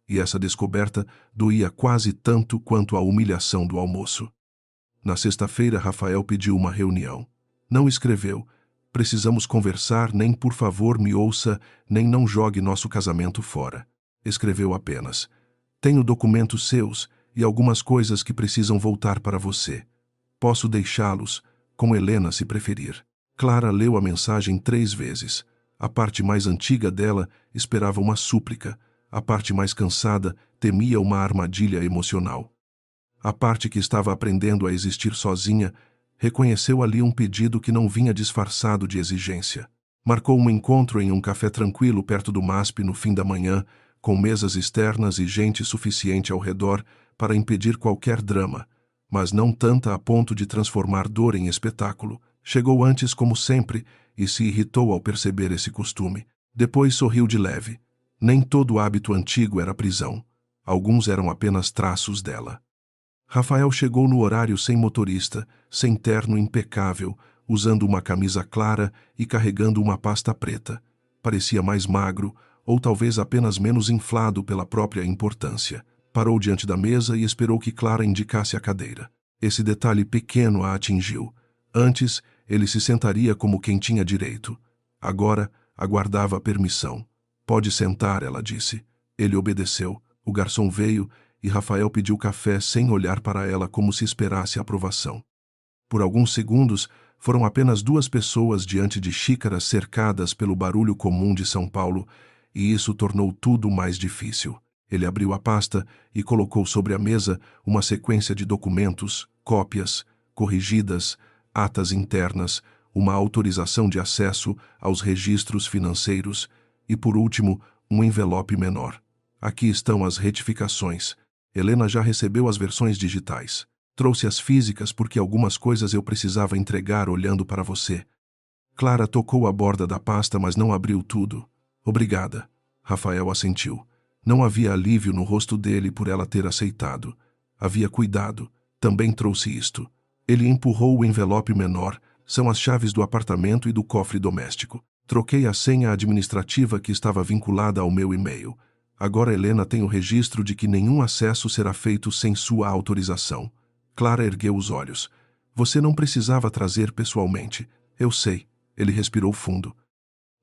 e essa descoberta doía quase tanto quanto a humilhação do almoço. Na sexta-feira, Rafael pediu uma reunião. Não escreveu: precisamos conversar, nem por favor me ouça, nem não jogue nosso casamento fora. Escreveu apenas: tenho documentos seus e algumas coisas que precisam voltar para você. Posso deixá-los, com Helena se preferir. Clara leu a mensagem 3 vezes. A parte mais antiga dela esperava uma súplica. A parte mais cansada temia uma armadilha emocional. A parte que estava aprendendo a existir sozinha reconheceu ali um pedido que não vinha disfarçado de exigência. Marcou um encontro em um café tranquilo perto do MASP no fim da manhã, com mesas externas e gente suficiente ao redor para impedir qualquer drama, mas não tanta a ponto de transformar dor em espetáculo. Chegou antes como sempre e se irritou ao perceber esse costume. Depois sorriu de leve. Nem todo hábito antigo era prisão. Alguns eram apenas traços dela. Rafael chegou no horário sem motorista, sem terno impecável, usando uma camisa clara e carregando uma pasta preta. Parecia mais magro, ou talvez apenas menos inflado pela própria importância. Parou diante da mesa e esperou que Clara indicasse a cadeira. Esse detalhe pequeno a atingiu. Antes, ele se sentaria como quem tinha direito. Agora, aguardava a permissão. Pode sentar, ela disse. Ele obedeceu. O garçom veio e Rafael pediu café sem olhar para ela como se esperasse a aprovação. Por alguns segundos, foram apenas 2 pessoas diante de xícaras cercadas pelo barulho comum de São Paulo, e isso tornou tudo mais difícil. Ele abriu a pasta e colocou sobre a mesa uma sequência de documentos, cópias, corrigidas, atas internas, uma autorização de acesso aos registros financeiros e, por último, um envelope menor. Aqui estão as retificações. Helena já recebeu as versões digitais. Trouxe as físicas porque algumas coisas eu precisava entregar olhando para você. Clara tocou a borda da pasta, mas não abriu tudo. Obrigada. Rafael assentiu. Não havia alívio no rosto dele por ela ter aceitado. Havia cuidado. Também trouxe isto. Ele empurrou o envelope menor. São as chaves do apartamento e do cofre doméstico. Troquei a senha administrativa que estava vinculada ao meu e-mail. Agora Helena tem o registro de que nenhum acesso será feito sem sua autorização. Clara ergueu os olhos. Você não precisava trazer pessoalmente. Eu sei. Ele respirou fundo.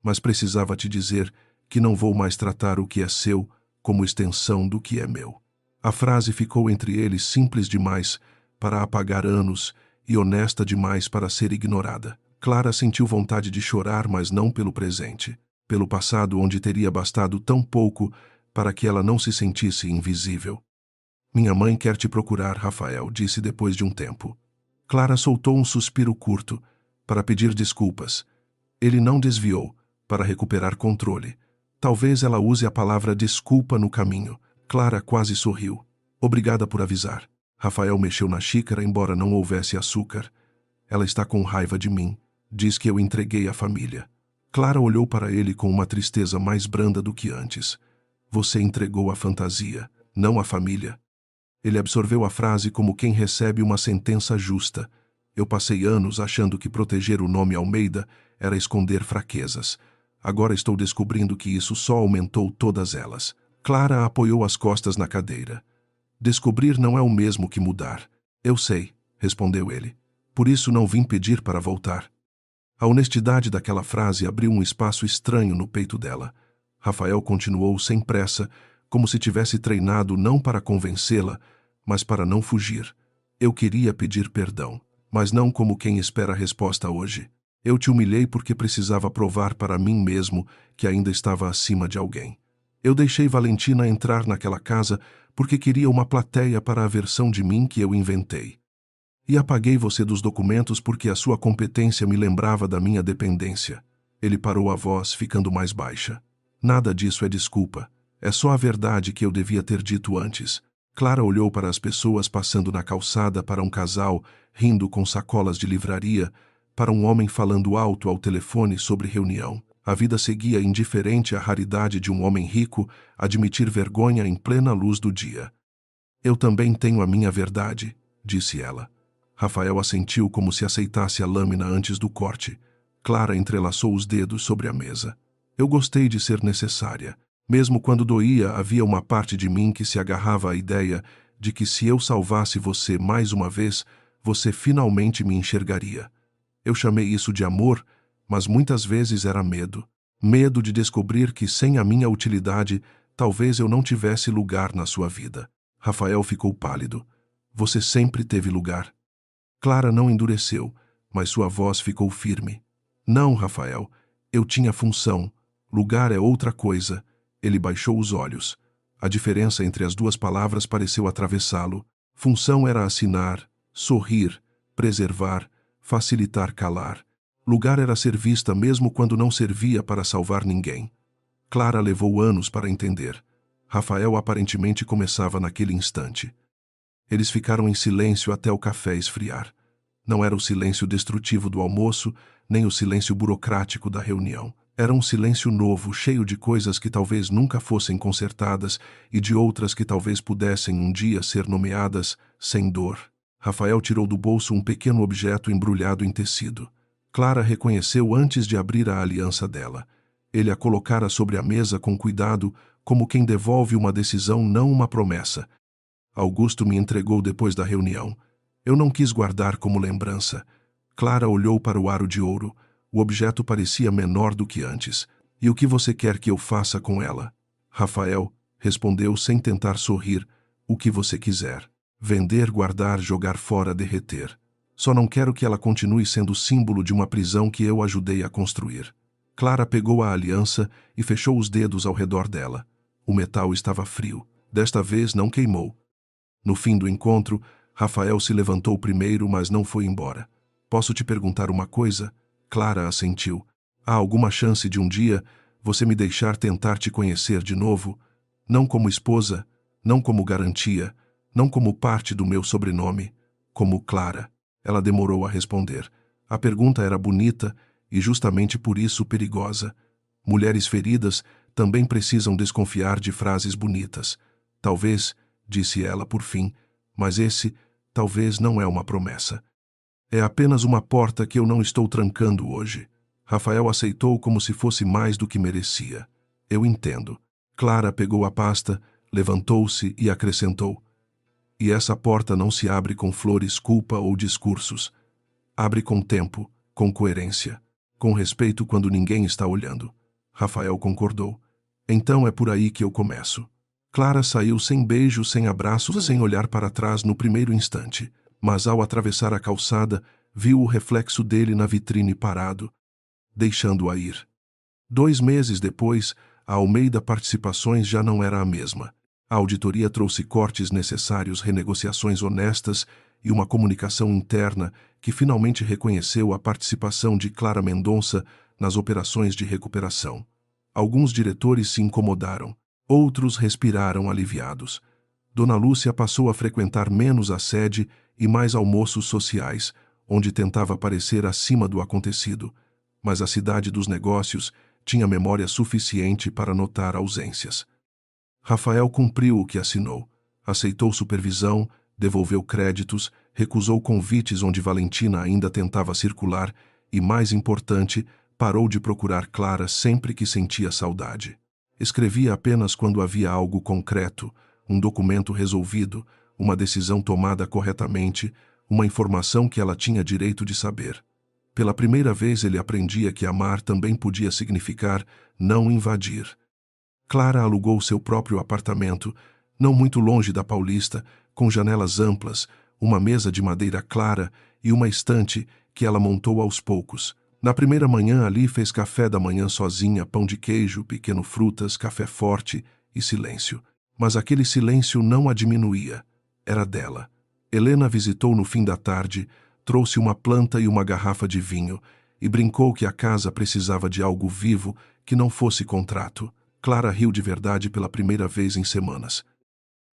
Mas precisava te dizer que não vou mais tratar o que é seu como extensão do que é meu. A frase ficou entre eles simples demais para apagar anos e honesta demais para ser ignorada. Clara sentiu vontade de chorar, mas não pelo presente. Pelo passado, onde teria bastado tão pouco para que ela não se sentisse invisível. Minha mãe quer te procurar, Rafael, disse depois de um tempo. Clara soltou um suspiro curto, para pedir desculpas. Ele não desviou, para recuperar controle. Talvez ela use a palavra desculpa no caminho. Clara quase sorriu. Obrigada por avisar. Rafael mexeu na xícara, embora não houvesse açúcar. Ela está com raiva de mim. Diz que eu entreguei a família. Clara olhou para ele com uma tristeza mais branda do que antes. Você entregou a fantasia, não a família. Ele absorveu a frase como quem recebe uma sentença justa. Eu passei anos achando que proteger o nome Almeida era esconder fraquezas. Agora estou descobrindo que isso só aumentou todas elas. Clara apoiou as costas na cadeira. Descobrir não é o mesmo que mudar. Eu sei, respondeu ele. Por isso não vim pedir para voltar. A honestidade daquela frase abriu um espaço estranho no peito dela. Rafael continuou sem pressa, como se tivesse treinado não para convencê-la, mas para não fugir. Eu queria pedir perdão, mas não como quem espera a resposta hoje. Eu te humilhei porque precisava provar para mim mesmo que ainda estava acima de alguém. Eu deixei Valentina entrar naquela casa porque queria uma plateia para a versão de mim que eu inventei. E apaguei você dos documentos porque a sua competência me lembrava da minha dependência. Ele parou a voz, ficando mais baixa. Nada disso é desculpa. É só a verdade que eu devia ter dito antes. Clara olhou para as pessoas passando na calçada, para um casal rindo com sacolas de livraria, para um homem falando alto ao telefone sobre reunião. A vida seguia indiferente à raridade de um homem rico admitir vergonha em plena luz do dia. Eu também tenho a minha verdade, disse ela. Rafael assentiu como se aceitasse a lâmina antes do corte. Clara entrelaçou os dedos sobre a mesa. Eu gostei de ser necessária. Mesmo quando doía, havia uma parte de mim que se agarrava à ideia de que se eu salvasse você mais uma vez, você finalmente me enxergaria. Eu chamei isso de amor, mas muitas vezes era medo. Medo de descobrir que sem a minha utilidade, talvez eu não tivesse lugar na sua vida. Rafael ficou pálido. Você sempre teve lugar. Clara não endureceu, mas sua voz ficou firme. Não, Rafael, eu tinha função. Lugar é outra coisa. Ele baixou os olhos. A diferença entre as duas palavras pareceu atravessá-lo. Função era assinar, sorrir, preservar, facilitar calar. Lugar era ser vista mesmo quando não servia para salvar ninguém. Clara levou anos para entender. Rafael aparentemente começava naquele instante. Eles ficaram em silêncio até o café esfriar. Não era o silêncio destrutivo do almoço, nem o silêncio burocrático da reunião. Era um silêncio novo, cheio de coisas que talvez nunca fossem consertadas e de outras que talvez pudessem um dia ser nomeadas sem dor. Rafael tirou do bolso um pequeno objeto embrulhado em tecido. Clara reconheceu antes de abrir a aliança dela. Ele a colocara sobre a mesa com cuidado, como quem devolve uma decisão, não uma promessa. Augusto me entregou depois da reunião. Eu não quis guardar como lembrança. Clara olhou para o aro de ouro. O objeto parecia menor do que antes. E o que você quer que eu faça com ela? Rafael respondeu sem tentar sorrir. O que você quiser. Vender, guardar, jogar fora, derreter. Só não quero que ela continue sendo símbolo de uma prisão que eu ajudei a construir. Clara pegou a aliança e fechou os dedos ao redor dela. O metal estava frio. Desta vez não queimou. No fim do encontro, Rafael se levantou primeiro, mas não foi embora. Posso te perguntar uma coisa? Clara assentiu. Há alguma chance de um dia você me deixar tentar te conhecer de novo? Não como esposa, não como garantia, não como parte do meu sobrenome, como Clara. Ela demorou a responder. A pergunta era bonita e justamente por isso perigosa. Mulheres feridas também precisam desconfiar de frases bonitas. Talvez, disse ela por fim, mas esse talvez não é uma promessa. É apenas uma porta que eu não estou trancando hoje. Rafael aceitou como se fosse mais do que merecia. Eu entendo. Clara pegou a pasta, levantou-se e acrescentou. E essa porta não se abre com flores, culpa ou discursos. Abre com tempo, com coerência, com respeito quando ninguém está olhando. Rafael concordou. Então é por aí que eu começo. Clara saiu sem beijo, sem abraço, sem olhar para trás no primeiro instante. mas ao atravessar a calçada, viu o reflexo dele na vitrine parado, deixando-a ir. 2 meses depois, a Almeida Participações já não era a mesma. A auditoria trouxe cortes necessários, renegociações honestas e uma comunicação interna que finalmente reconheceu a participação de Clara Mendonça nas operações de recuperação. Alguns diretores se incomodaram, outros respiraram aliviados. Dona Lúcia passou a frequentar menos a sede e mais almoços sociais, onde tentava parecer acima do acontecido, mas a cidade dos negócios tinha memória suficiente para notar ausências. Rafael cumpriu o que assinou, aceitou supervisão, devolveu créditos, recusou convites onde Valentina ainda tentava circular e, mais importante, parou de procurar Clara sempre que sentia saudade. Escrevia apenas quando havia algo concreto, um documento resolvido, uma decisão tomada corretamente, uma informação que ela tinha direito de saber. Pela primeira vez ele aprendia que amar também podia significar não invadir. Clara alugou seu próprio apartamento, não muito longe da Paulista, com janelas amplas, uma mesa de madeira clara e uma estante que ela montou aos poucos. Na primeira manhã ali fez café da manhã sozinha, pão de queijo, pequeno frutas, café forte e silêncio. Mas aquele silêncio não a diminuía. Era dela. Helena visitou no fim da tarde, trouxe uma planta e uma garrafa de vinho e brincou que a casa precisava de algo vivo que não fosse contrato. Clara riu de verdade pela primeira vez em semanas.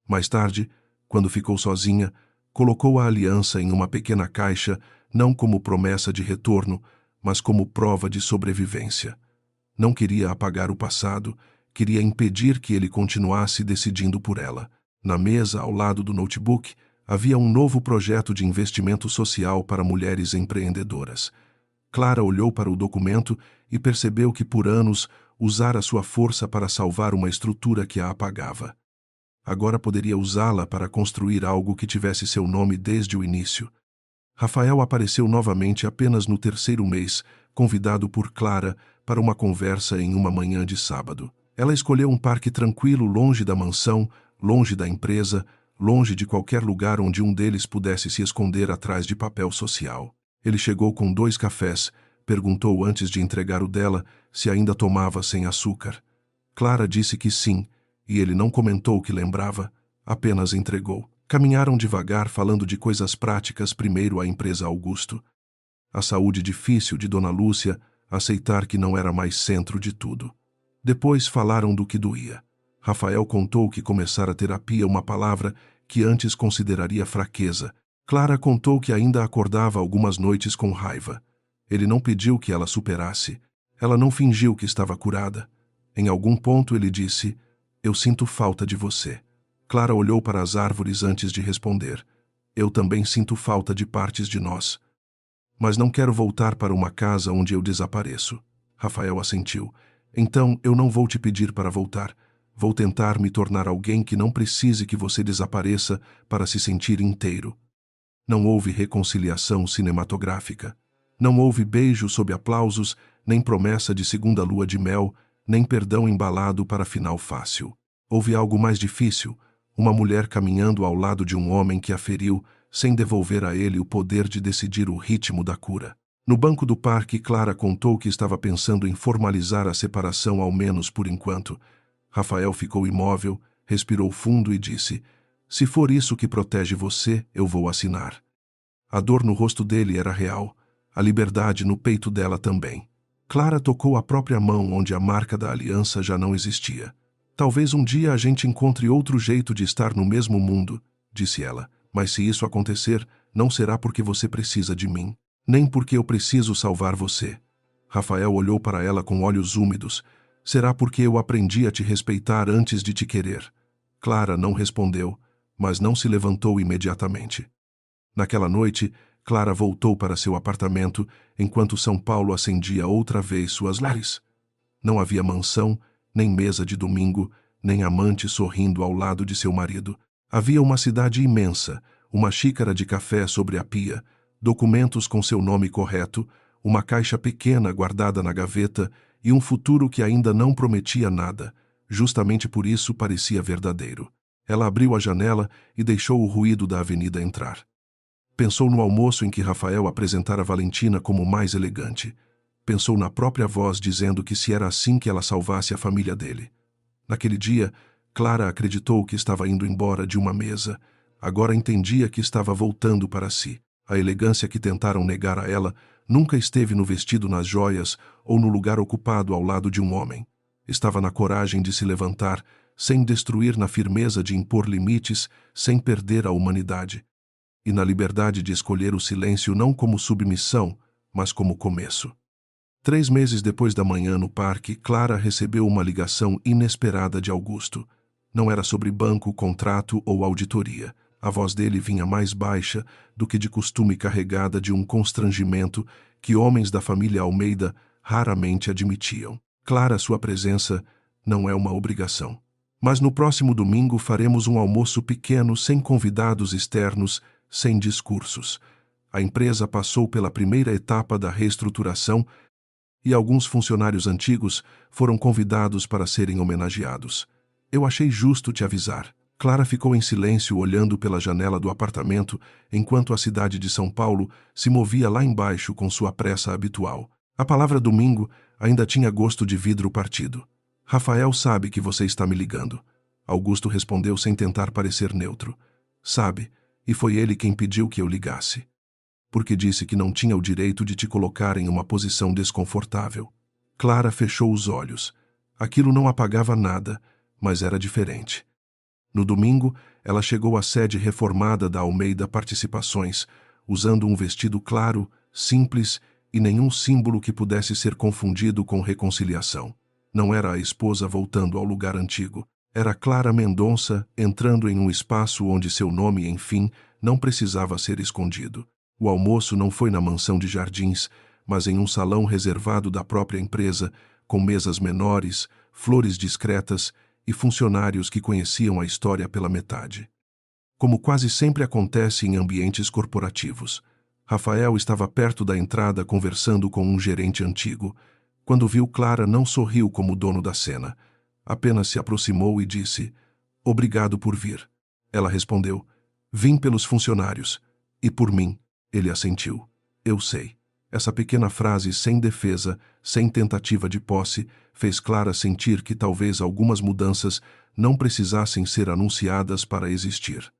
Mais tarde, quando ficou sozinha, colocou a aliança em uma pequena caixa, não como promessa de retorno, mas como prova de sobrevivência. Não queria apagar o passado, queria impedir que ele continuasse decidindo por ela. Na mesa, ao lado do notebook, havia um novo projeto de investimento social para mulheres empreendedoras. Clara olhou para o documento e percebeu que por anos usara sua força para salvar uma estrutura que a apagava. Agora poderia usá-la para construir algo que tivesse seu nome desde o início. Rafael apareceu novamente apenas no 3º mês, convidado por Clara para uma conversa em uma manhã de sábado. Ela escolheu um parque tranquilo longe da mansão, longe da empresa, longe de qualquer lugar onde um deles pudesse se esconder atrás de papel social. Ele chegou com 2 cafés, perguntou antes de entregar o dela se ainda tomava sem açúcar. Clara disse que sim, e ele não comentou o que lembrava, apenas entregou. Caminharam devagar, falando de coisas práticas, primeiro a empresa Augusto. A saúde difícil de Dona Lúcia, aceitar que não era mais centro de tudo. Depois falaram do que doía. Rafael contou que começara terapia, uma palavra que antes consideraria fraqueza. Clara contou que ainda acordava algumas noites com raiva. Ele não pediu que ela superasse. Ela não fingiu que estava curada. Em algum ponto ele disse: "Eu sinto falta de você." Clara olhou para as árvores antes de responder. "Eu também sinto falta de partes de nós. Mas não quero voltar para uma casa onde eu desapareço." Rafael assentiu. "Então eu não vou te pedir para voltar. Vou tentar me tornar alguém que não precise que você desapareça para se sentir inteiro." Não houve reconciliação cinematográfica. Não houve beijo sob aplausos, nem promessa de segunda lua de mel, nem perdão embalado para final fácil. Houve algo mais difícil, uma mulher caminhando ao lado de um homem que a feriu, sem devolver a ele o poder de decidir o ritmo da cura. No banco do parque, Clara contou que estava pensando em formalizar a separação, ao menos por enquanto. Rafael ficou imóvel, respirou fundo e disse: "Se for isso que protege você, eu vou assinar." A dor no rosto dele era real, a liberdade no peito dela também. Clara tocou a própria mão onde a marca da aliança já não existia. "Talvez um dia a gente encontre outro jeito de estar no mesmo mundo", disse ela, "mas se isso acontecer, não será porque você precisa de mim, nem porque eu preciso salvar você." Rafael olhou para ela com olhos úmidos. "Será porque eu aprendi a te respeitar antes de te querer." Clara não respondeu, mas não se levantou imediatamente. Naquela noite, Clara voltou para seu apartamento enquanto São Paulo acendia outra vez suas luzes. Não havia mansão, nem mesa de domingo, nem amante sorrindo ao lado de seu marido. Havia uma cidade imensa, uma xícara de café sobre a pia, documentos com seu nome correto, uma caixa pequena guardada na gaveta e um futuro que ainda não prometia nada. Justamente por isso parecia verdadeiro. Ela abriu a janela e deixou o ruído da avenida entrar. Pensou no almoço em que Rafael apresentara Valentina como mais elegante. Pensou na própria voz dizendo que se era assim que ela salvasse a família dele. Naquele dia, Clara acreditou que estava indo embora de uma mesa. Agora entendia que estava voltando para si. A elegância que tentaram negar a ela nunca esteve no vestido nas joias ou no lugar ocupado ao lado de um homem. Estava na coragem de se levantar, sem destruir, na firmeza de impor limites, sem perder a humanidade. E na liberdade de escolher o silêncio não como submissão, mas como começo. 3 meses depois da manhã no parque, Clara recebeu uma ligação inesperada de Augusto. Não era sobre banco, contrato ou auditoria. A voz dele vinha mais baixa do que de costume, carregada de um constrangimento que homens da família Almeida raramente admitiam. Clara, sua presença não é uma obrigação. Mas no próximo domingo faremos um almoço pequeno, sem convidados externos, sem discursos. A empresa passou pela primeira etapa da reestruturação e alguns funcionários antigos foram convidados para serem homenageados. Eu achei justo te avisar. Clara ficou em silêncio, olhando pela janela do apartamento, enquanto a cidade de São Paulo se movia lá embaixo com sua pressa habitual. A palavra domingo ainda tinha gosto de vidro partido. Rafael sabe que você está me ligando. Augusto respondeu sem tentar parecer neutro. Sabe, e foi ele quem pediu que eu ligasse. Porque disse que não tinha o direito de te colocar em uma posição desconfortável. Clara fechou os olhos. Aquilo não apagava nada, mas era diferente. No domingo, ela chegou à sede reformada da Almeida Participações, usando um vestido claro, simples e nenhum símbolo que pudesse ser confundido com reconciliação. Não era a esposa voltando ao lugar antigo. Era Clara Mendonça entrando em um espaço onde seu nome, enfim, não precisava ser escondido. O almoço não foi na mansão de Jardins, mas em um salão reservado da própria empresa, com mesas menores, flores discretas e funcionários que conheciam a história pela metade. Como quase sempre acontece em ambientes corporativos, Rafael estava perto da entrada conversando com um gerente antigo. Quando viu Clara, não sorriu como dono da cena. Apenas se aproximou e disse: "Obrigado por vir." Ela respondeu: "Vim pelos funcionários. E por mim." Ele assentiu. "Eu sei." Essa pequena frase, sem defesa, sem tentativa de posse, fez Clara sentir que talvez algumas mudanças não precisassem ser anunciadas para existir.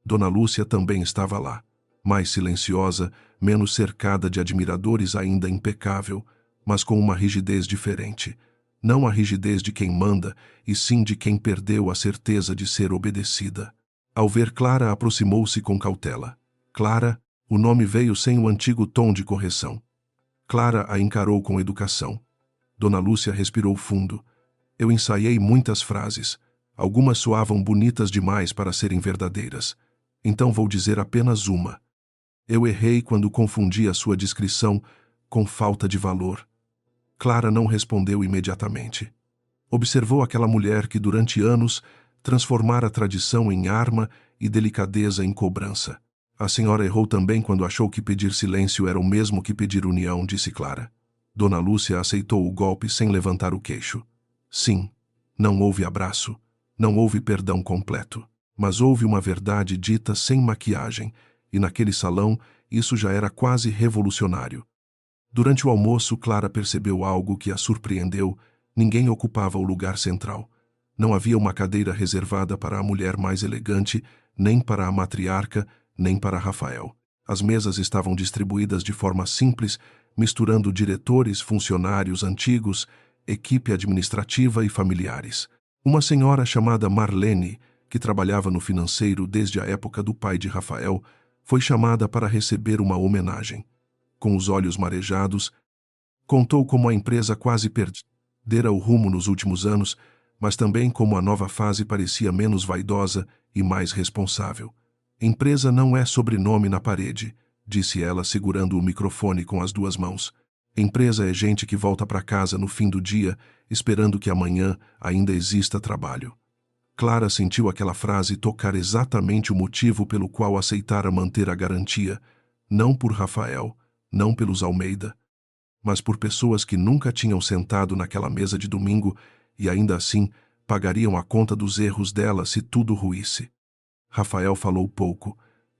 Dona Lúcia também estava lá, mais silenciosa, menos cercada de admiradores, ainda impecável, mas com uma rigidez diferente. Não a rigidez de quem manda, e sim de quem perdeu a certeza de ser obedecida. Ao ver Clara, aproximou-se com cautela. "Clara." O nome veio sem o antigo tom de correção. Clara a encarou com educação. Dona Lúcia respirou fundo. "Eu ensaiei muitas frases. Algumas soavam bonitas demais para serem verdadeiras. Então vou dizer apenas uma. Eu errei quando confundi a sua descrição com falta de valor." Clara não respondeu imediatamente. Observou aquela mulher que durante anos transformara a tradição em arma e delicadeza em cobrança. "A senhora errou também quando achou que pedir silêncio era o mesmo que pedir união", disse Clara. Dona Lúcia aceitou o golpe sem levantar o queixo. Sim, não houve abraço, não houve perdão completo, mas houve uma verdade dita sem maquiagem, e naquele salão isso já era quase revolucionário. Durante o almoço, Clara percebeu algo que a surpreendeu: ninguém ocupava o lugar central. Não havia uma cadeira reservada para a mulher mais elegante, nem para a matriarca, nem para Rafael. As mesas estavam distribuídas de forma simples, misturando diretores, funcionários antigos, equipe administrativa e familiares. Uma senhora chamada Marlene, que trabalhava no financeiro desde a época do pai de Rafael, foi chamada para receber uma homenagem. Com os olhos marejados, contou como a empresa quase perdera o rumo nos últimos anos, mas também como a nova fase parecia menos vaidosa e mais responsável. "Empresa não é sobrenome na parede", disse ela, segurando o microfone com as 2 mãos. "Empresa é gente que volta para casa no fim do dia, esperando que amanhã ainda exista trabalho." Clara sentiu aquela frase tocar exatamente o motivo pelo qual aceitara manter a garantia, não por Rafael, não pelos Almeida, mas por pessoas que nunca tinham sentado naquela mesa de domingo e ainda assim pagariam a conta dos erros dela se tudo ruísse. Rafael falou pouco.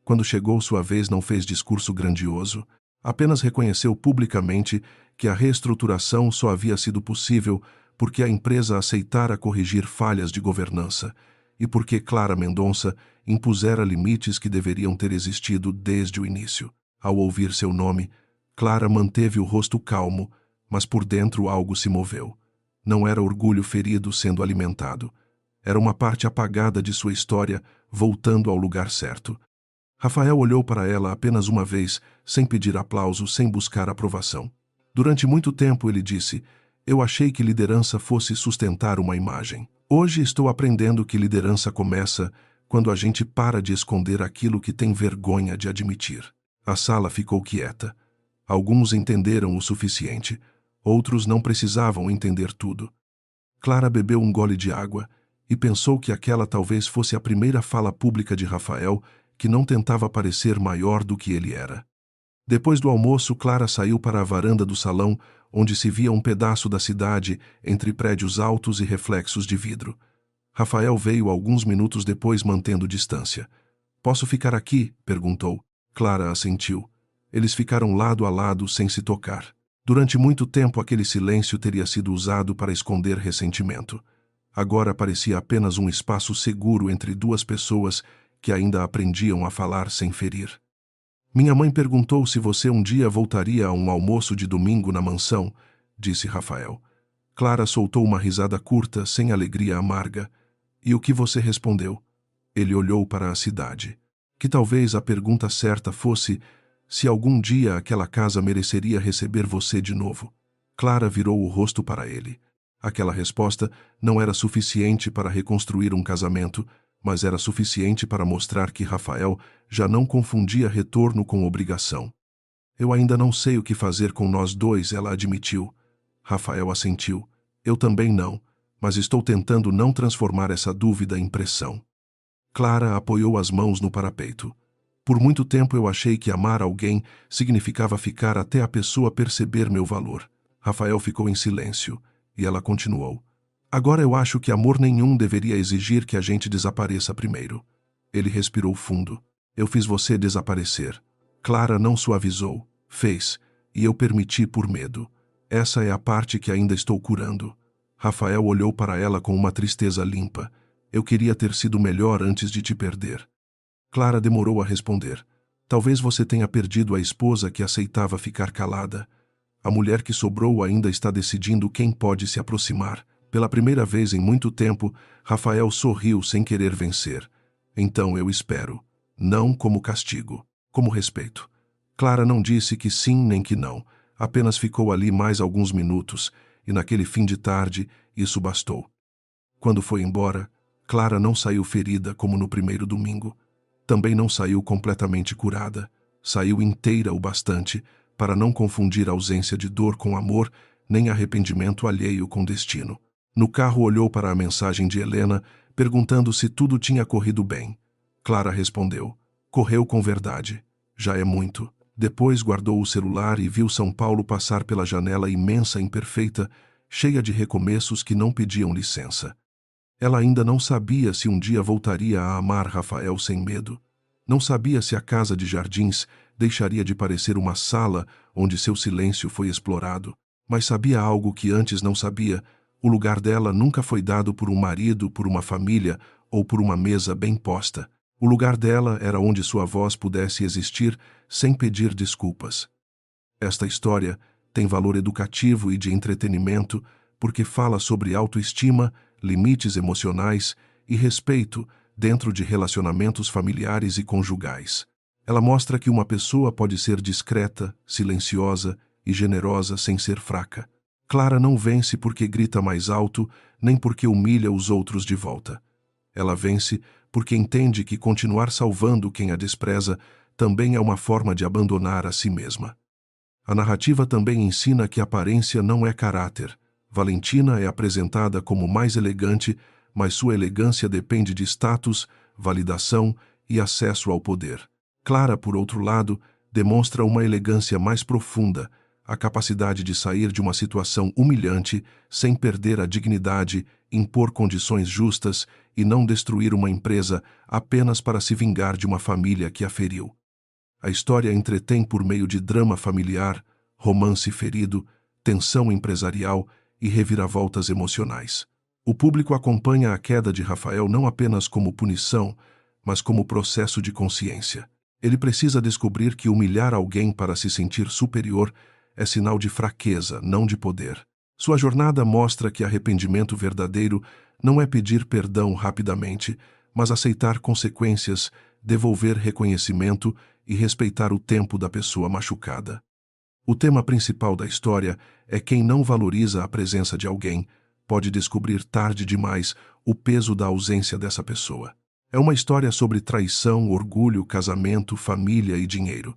Quando chegou sua vez, não fez discurso grandioso, apenas reconheceu publicamente que a reestruturação só havia sido possível porque a empresa aceitara corrigir falhas de governança e porque Clara Mendonça impusera limites que deveriam ter existido desde o início. Ao ouvir seu nome, Clara manteve o rosto calmo, mas por dentro algo se moveu. Não era orgulho ferido sendo alimentado. Era uma parte apagada de sua história voltando ao lugar certo. Rafael olhou para ela apenas uma vez, sem pedir aplauso, sem buscar aprovação. Durante muito tempo ele disse: "Eu achei que liderança fosse sustentar uma imagem. Hoje estou aprendendo que liderança começa quando a gente para de esconder aquilo que tem vergonha de admitir." A sala ficou quieta. Alguns entenderam o suficiente, outros não precisavam entender tudo. Clara bebeu um gole de água e pensou que aquela talvez fosse a primeira fala pública de Rafael, que não tentava parecer maior do que ele era. Depois do almoço, Clara saiu para a varanda do salão, onde se via um pedaço da cidade entre prédios altos e reflexos de vidro. Rafael veio alguns minutos depois, mantendo distância. "Posso ficar aqui?" perguntou. Clara assentiu. Eles ficaram lado a lado, sem se tocar. Durante muito tempo, aquele silêncio teria sido usado para esconder ressentimento. Agora parecia apenas um espaço seguro entre duas pessoas que ainda aprendiam a falar sem ferir. "Minha mãe perguntou se você um dia voltaria a um almoço de domingo na mansão", disse Rafael. Clara soltou uma risada curta, sem alegria amarga. "E o que você respondeu?" Ele olhou para a cidade. Que talvez a pergunta certa fosse se algum dia aquela casa mereceria receber você de novo. Clara virou o rosto para ele. Aquela resposta não era suficiente para reconstruir um casamento, mas era suficiente para mostrar que Rafael já não confundia retorno com obrigação. "Eu ainda não sei o que fazer com nós dois", ela admitiu. Rafael assentiu. "Eu também não, mas estou tentando não transformar essa dúvida em pressão." Clara apoiou as mãos no parapeito. "Por muito tempo eu achei que amar alguém significava ficar até a pessoa perceber meu valor." Rafael ficou em silêncio, e ela continuou. "Agora eu acho que amor nenhum deveria exigir que a gente desapareça primeiro." Ele respirou fundo. "Eu fiz você desaparecer." Clara não suavizou. "Fez, e eu permiti por medo. Essa é a parte que ainda estou curando." Rafael olhou para ela com uma tristeza limpa. "Eu queria ter sido melhor antes de te perder." Clara demorou a responder. "Talvez você tenha perdido a esposa que aceitava ficar calada. A mulher que sobrou ainda está decidindo quem pode se aproximar." Pela primeira vez em muito tempo, Rafael sorriu sem querer vencer. "Então eu espero. Não como castigo, como respeito." Clara não disse que sim nem que não. Apenas ficou ali mais alguns minutos, e naquele fim de tarde, isso bastou. Quando foi embora, Clara não saiu ferida como no primeiro domingo. Também não saiu completamente curada. Saiu inteira o bastante para não confundir ausência de dor com amor, nem arrependimento alheio com destino. No carro olhou para a mensagem de Helena, perguntando se tudo tinha corrido bem. Clara respondeu: "Correu com verdade. Já é muito." Depois guardou o celular e viu São Paulo passar pela janela imensa e imperfeita, cheia de recomeços que não pediam licença. Ela ainda não sabia se um dia voltaria a amar Rafael sem medo. Não sabia se a casa de jardins deixaria de parecer uma sala onde seu silêncio foi explorado, mas sabia algo que antes não sabia: o lugar dela nunca foi dado por um marido, por uma família ou por uma mesa bem posta. O lugar dela era onde sua voz pudesse existir sem pedir desculpas. Esta história tem valor educativo e de entretenimento porque fala sobre autoestima, limites emocionais e respeito dentro de relacionamentos familiares e conjugais. Ela mostra que uma pessoa pode ser discreta, silenciosa e generosa sem ser fraca. Clara não vence porque grita mais alto, nem porque humilha os outros de volta. Ela vence porque entende que continuar salvando quem a despreza também é uma forma de abandonar a si mesma. A narrativa também ensina que aparência não é caráter. Valentina é apresentada como mais elegante, mas sua elegância depende de status, validação e acesso ao poder. Clara, por outro lado, demonstra uma elegância mais profunda, a capacidade de sair de uma situação humilhante sem perder a dignidade, impor condições justas e não destruir uma empresa apenas para se vingar de uma família que a feriu. A história entretém por meio de drama familiar, romance ferido, tensão empresarial e reviravoltas emocionais. O público acompanha a queda de Rafael não apenas como punição, mas como processo de consciência. Ele precisa descobrir que humilhar alguém para se sentir superior é sinal de fraqueza, não de poder. Sua jornada mostra que arrependimento verdadeiro não é pedir perdão rapidamente, mas aceitar consequências, devolver reconhecimento e respeitar o tempo da pessoa machucada. O tema principal da história é quem não valoriza a presença de alguém pode descobrir tarde demais o peso da ausência dessa pessoa. É uma história sobre traição, orgulho, casamento, família e dinheiro.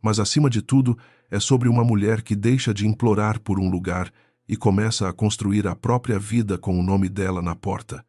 Mas, acima de tudo, é sobre uma mulher que deixa de implorar por um lugar e começa a construir a própria vida com o nome dela na porta.